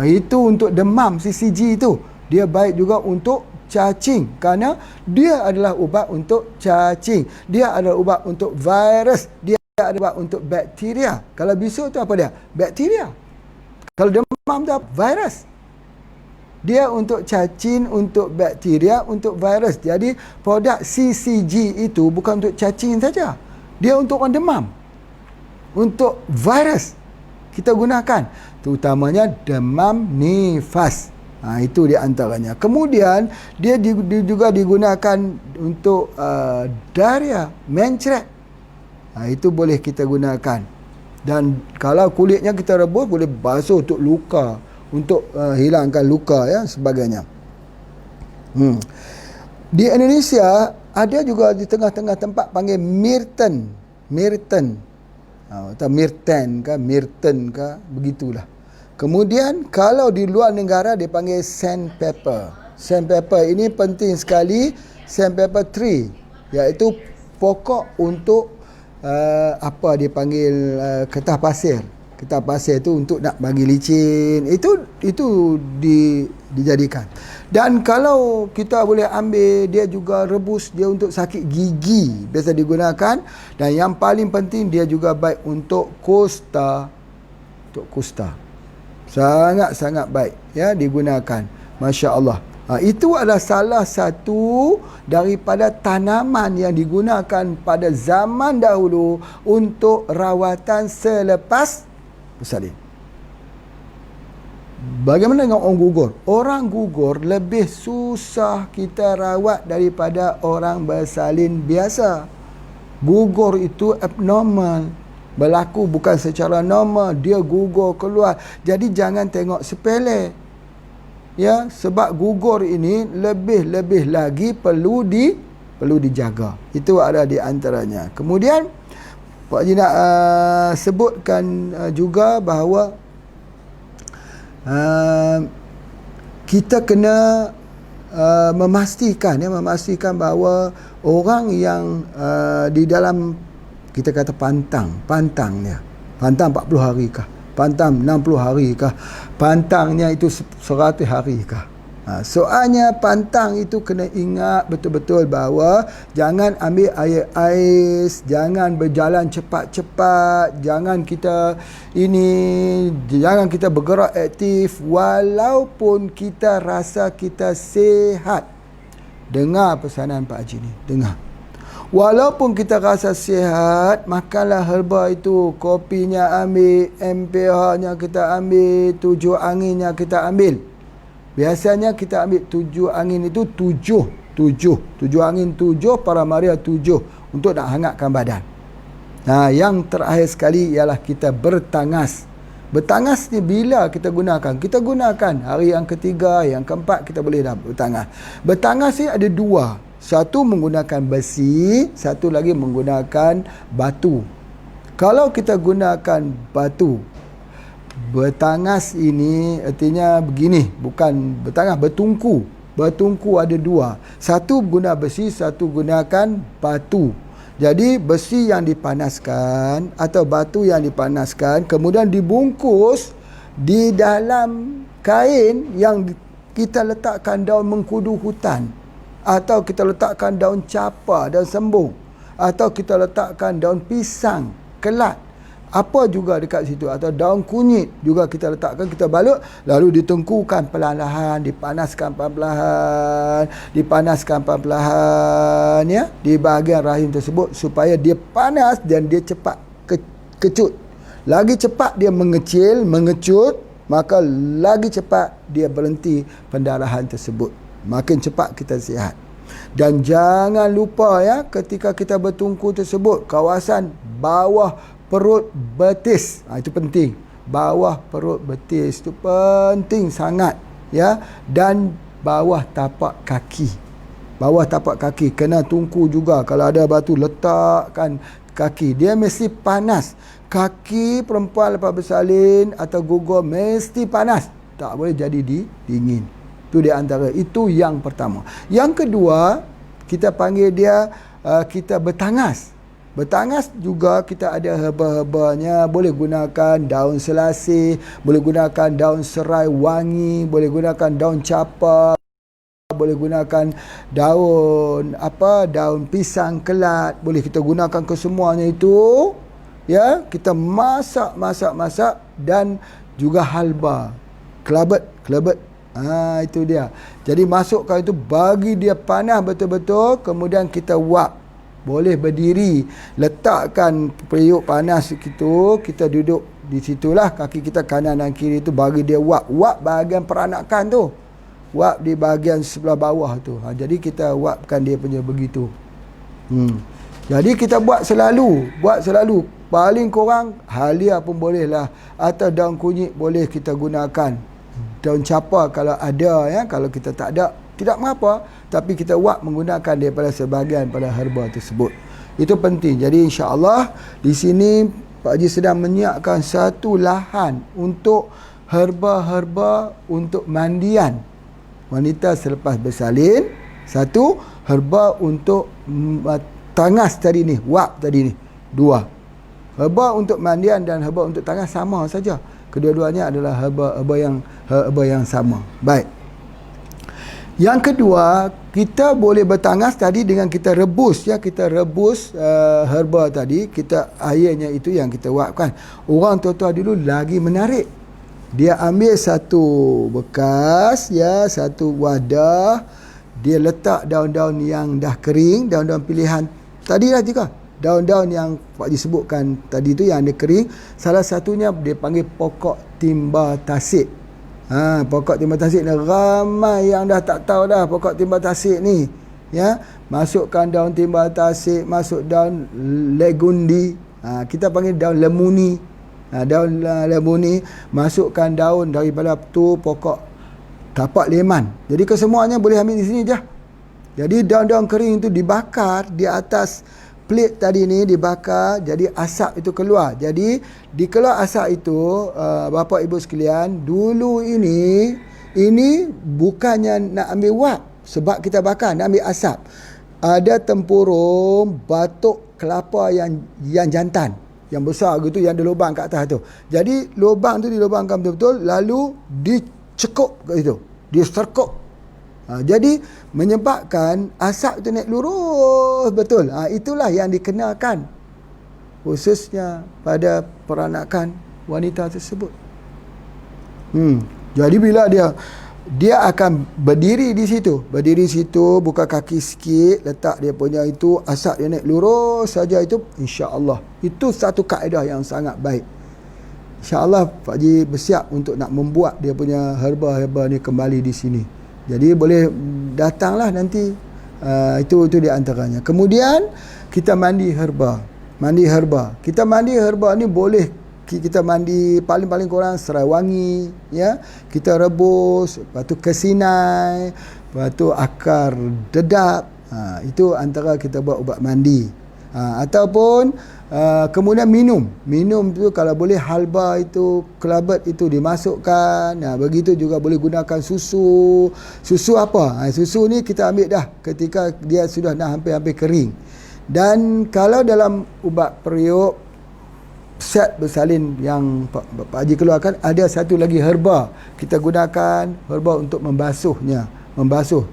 Itu untuk demam. CCG itu dia baik juga untuk cacing, kerana dia adalah ubat untuk cacing, dia adalah ubat untuk virus, dia adalah ubat untuk bakteria. Kalau bisul tu apa dia? Bakteria. Kalau demam tu virus. Dia untuk cacing, untuk bakteria, untuk virus. Jadi produk CCG itu bukan untuk cacing saja, dia untuk orang demam, untuk virus kita gunakan, terutamanya demam nifas. Itu di antaranya. Kemudian dia juga digunakan untuk diarrhea, mencret. Itu boleh kita gunakan. Dan kalau kulitnya kita rebus, boleh basuh untuk luka, untuk hilangkan luka, ya, sebagainya. Di Indonesia ada juga di tengah-tengah tempat panggil Mirten. Atau Mirten ke, Mirten ke, begitulah. Kemudian kalau di luar negara dia panggil sandpaper. Sandpaper ini penting sekali, sandpaper tree, iaitu pokok untuk apa dia panggil kertas pasir. Kertas pasir itu untuk nak bagi licin. Itu dijadikan. Dan kalau kita boleh ambil, dia juga rebus, dia untuk sakit gigi biasa digunakan. Dan yang paling penting, dia juga baik untuk kusta. Untuk kusta. Sangat-sangat baik, ya, digunakan. Masya Allah. Itu adalah salah satu daripada tanaman yang digunakan pada zaman dahulu untuk rawatan selepas bersalin. Bagaimana dengan orang gugur? Orang gugur lebih susah kita rawat daripada orang bersalin biasa. Gugur itu abnormal, berlaku bukan secara normal, dia gugur keluar. Jadi jangan tengok sepele, ya, sebab gugur ini lebih lagi perlu dijaga. Itu ada di antaranya. Kemudian Pak Haji nak sebutkan juga bahawa kita kena memastikan bahawa orang yang di dalam, kita kata pantang dia. Pantang 40 hari kah? Pantang 60 hari kah? Pantangnya itu 100 hari kah? Soalnya pantang itu kena ingat betul-betul bahawa jangan ambil air ais, jangan berjalan cepat-cepat, jangan kita bergerak aktif walaupun kita rasa kita sihat. Dengar pesanan Pak Haji ni, dengar. Walaupun kita rasa sihat, makanlah herba itu. Kopinya ambil, MPH-nya kita ambil, 7 anginnya kita ambil. Biasanya kita ambil 7 angin itu 7 angin 7, para Maria 7 untuk nak hangatkan badan. Yang terakhir sekali ialah kita bertangas. Bertangas ni bila kita gunakan? Kita gunakan hari yang ketiga, yang keempat kita boleh dah bertangas. Bertangas ni ada 2. Satu menggunakan besi, satu lagi menggunakan batu. Kalau kita gunakan batu, bertangas ini artinya begini, bukan bertangas, bertungku. Bertungku ada 2. Satu guna besi, satu gunakan batu. Jadi besi yang dipanaskan atau batu yang dipanaskan kemudian dibungkus di dalam kain yang kita letakkan daun mengkudu hutan, atau kita letakkan daun capa, daun sembung, atau kita letakkan daun pisang, kelat, apa juga dekat situ, atau daun kunyit juga kita letakkan, kita balut, lalu ditengkukan perlahan-lahan, dipanaskan perlahan-lahan ya, di bahagian rahim tersebut supaya dia panas dan dia cepat kecut. Lagi cepat dia mengecut, maka lagi cepat dia berhenti pendarahan tersebut. Makin cepat kita sihat. Dan jangan lupa ya, ketika kita bertungku tersebut, kawasan bawah perut betis, itu penting. Bawah perut betis itu penting sangat ya. Dan bawah tapak kaki. Bawah tapak kaki kena tungku juga. Kalau ada batu, letakkan kaki. Dia mesti panas. Kaki perempuan lepas bersalin atau gugur mesti panas. Tak boleh jadi dingin. Itu di antara, itu yang pertama. Yang kedua, kita panggil dia kita bertangas. Bertangas juga kita ada herba-herbanya. Boleh gunakan daun selasih, boleh gunakan daun serai wangi, boleh gunakan daun capa, boleh gunakan daun pisang kelat, boleh kita gunakan kesemuanya itu ya. Kita masak dan juga halba, kelabet. Itu dia. Jadi masukkan itu, bagi dia panas betul-betul, kemudian kita wap. Boleh berdiri, letakkan periuk panas itu, kita duduk di situlah, kaki kita kanan dan kiri itu, bagi dia wap bahagian peranakan tu, wap di bahagian sebelah bawah tu. Jadi kita wapkan dia punya begitu. Jadi kita buat selalu. Paling kurang halia pun boleh lah, atau daun kunyit boleh kita gunakan, daun capa kalau ada ya. Kalau kita tak ada, tidak mengapa, tapi kita wap menggunakan daripada sebahagian pada herba tersebut. Itu penting. Jadi insya-Allah di sini Pak Haji sedang menyiapkan satu lahan untuk herba-herba untuk mandian wanita selepas bersalin, satu herba untuk tangas tadi ni, wap tadi ni, 2. Herba untuk mandian dan herba untuk tangas sama saja. Kedua-duanya adalah herba yang sama. Baik. Yang kedua, kita boleh bertangas tadi dengan kita rebus ya. Kita rebus herba tadi, kita airnya itu yang kita wapkan. Orang tua-tua dulu lagi menarik. Dia ambil satu bekas ya, satu wadah, dia letak daun-daun yang dah kering, daun-daun pilihan tadi lah juga. Daun-daun yang Pak disebutkan tadi tu yang ada kering, salah satunya dia panggil pokok timba tasik. Pokok timba tasik ni ramai yang dah tak tahu dah pokok timba tasik ni ya. Masukkan daun timba tasik, masuk daun legundi, kita panggil daun lemuni. Daun lemuni, masukkan daun daripada tu pokok tapak leman. Jadi kesemuanya boleh ambil di sini je. Jadi daun-daun kering itu dibakar di atas plate tadi ni, dibakar, jadi asap itu keluar. Jadi dikeluar asap itu, bapa ibu sekalian, dulu ini bukannya nak ambil wap sebab kita bakar, nak ambil asap. Ada tempurung batuk kelapa yang jantan, yang besar gitu, yang ada lubang kat atas tu. Jadi lubang tu dilubangkan betul-betul, lalu dicekup kat situ, diserkup. Jadi menyebabkan asap itu naik lurus betul. Itulah yang dikenakan khususnya pada peranakan wanita tersebut. Jadi bila dia dia akan berdiri di situ, buka kaki sikit, letak dia punya itu, asap dia naik lurus saja, itu insya-Allah. Itu satu kaedah yang sangat baik. InsyaAllah Pak Haji bersiap untuk nak membuat dia punya herba-herba ni kembali di sini. Jadi boleh datanglah nanti. Itu di antaranya. Kemudian kita mandi herba. Kita mandi herba ni boleh kita mandi paling-paling kurang serai wangi, ya. Kita rebus, lepas tu kesinai, lepas tu akar dedap. Itu antara kita buat ubat mandi. Ataupun kemudian minum tu kalau boleh halba itu, kelabat itu dimasukkan. Begitu juga boleh gunakan susu apa, susu ni kita ambil dah ketika dia sudah dah hampir-hampir kering. Dan kalau dalam ubat periuk set bersalin yang Pak Haji keluarkan, ada satu lagi herba, kita gunakan herba untuk membasuh.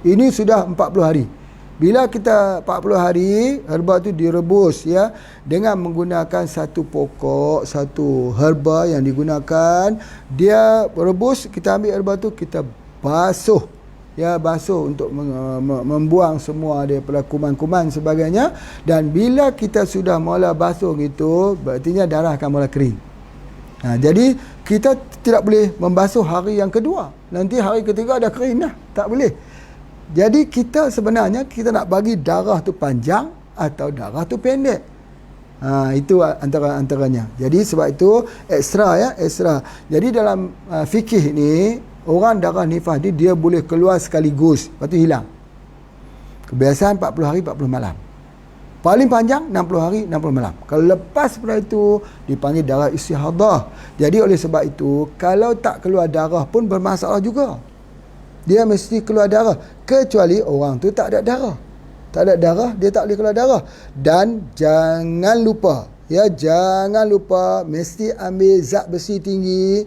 Ini sudah 40 hari. Bila kita 40 hari, herba tu direbus, ya, dengan menggunakan satu pokok, satu herba yang digunakan. Dia rebus, kita ambil herba tu, kita basuh, ya, basuh untuk membuang semua daripada kuman-kuman sebagainya. Dan bila kita sudah mula basuh gitu, berartinya darah akan mula kering. Jadi kita tidak boleh membasuh hari yang kedua. Nanti hari ketiga dah kering dah, tak boleh. Jadi kita sebenarnya kita nak bagi darah tu panjang atau darah tu pendek. Itu antaranya. Jadi sebab itu ekstra. Jadi dalam fikih ni, orang darah nifas ni dia boleh keluar sekaligus, lepas tu hilang. Kebiasaan 40 hari 40 malam. Paling panjang 60 hari 60 malam. Kalau lepas daripada itu dipanggil darah istihadah. Jadi oleh sebab itu kalau tak keluar darah pun bermasalah juga. Dia mesti keluar darah, kecuali orang tu tak ada darah. Dia tak boleh keluar darah. Dan jangan lupa, mesti ambil zat besi tinggi.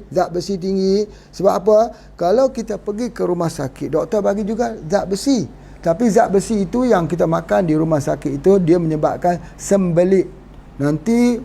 Sebab apa? Kalau kita pergi ke rumah sakit, doktor bagi juga zat besi. Tapi zat besi itu yang kita makan di rumah sakit itu, dia menyebabkan sembelit. Nanti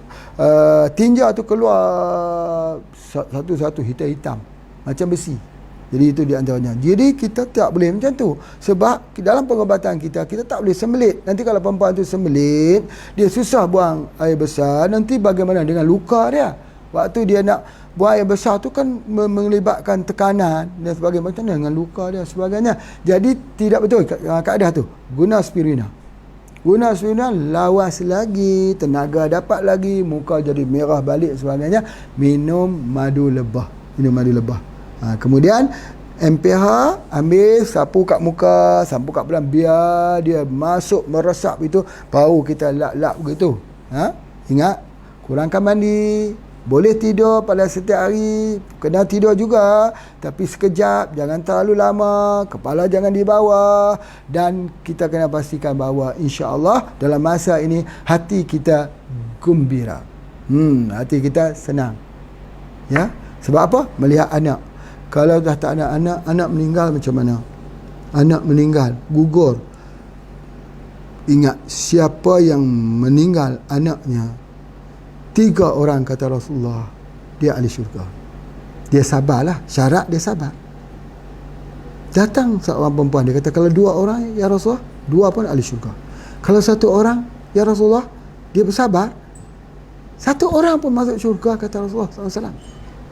tinja tu keluar satu-satu hitam-hitam macam besi. Jadi itu di antaranya. Jadi kita tak boleh macam tu. Sebab dalam pengobatan kita tak boleh sembelit. Nanti kalau perempuan tu sembelit, dia susah buang air besar. Nanti bagaimana dengan luka dia? Waktu dia nak buang air besar tu kan melibatkan tekanan dan sebagainya. Macam mana dengan luka dia sebagainya. Jadi tidak betul kaedah tu. Guna spirina, lawas lagi, tenaga dapat lagi, muka jadi merah balik sebagainya. Minum madu lebah. Kemudian MPH ambil, sapu kat muka, sapu kat belah, biar dia masuk meresap itu, baru kita lap-lap begitu. Ingat, kurangkan mandi. Boleh tidur pada setiap hari, kena tidur juga, tapi sekejap, jangan terlalu lama, kepala jangan di bawah. Dan kita kena pastikan bahawa insya-Allah dalam masa ini hati kita gembira. Hati kita senang. Ya? Sebab apa? Melihat anak. Kalau dah tak ada anak meninggal macam mana? Anak meninggal, gugur. Ingat, siapa yang meninggal anaknya, 3 orang kata Rasulullah, dia ahli syurga. Dia sabarlah, syarat dia sabar. Datang seorang perempuan, dia kata, kalau 2 orang ya Rasulullah, 2 pun ahli syurga. Kalau 1 orang ya Rasulullah, dia bersabar, 1 orang pun masuk syurga kata Rasulullah SAW.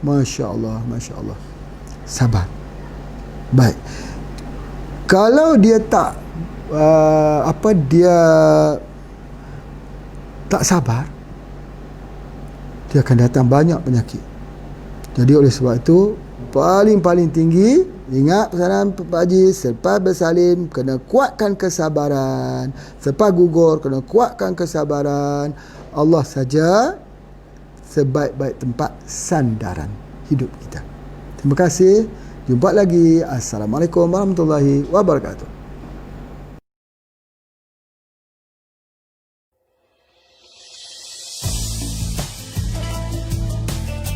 Masya Allah. Sabar. Baik. Kalau dia tak dia tak sabar, dia akan datang banyak penyakit. Jadi oleh sebab itu paling tinggi, ingat pesanan Pak Haji, selepas bersalin kena kuatkan kesabaran, selepas gugur kena kuatkan kesabaran. Allah saja sebaik-baik tempat sandaran hidup kita. Terima kasih. Jumpa lagi. Assalamualaikum warahmatullahi wabarakatuh.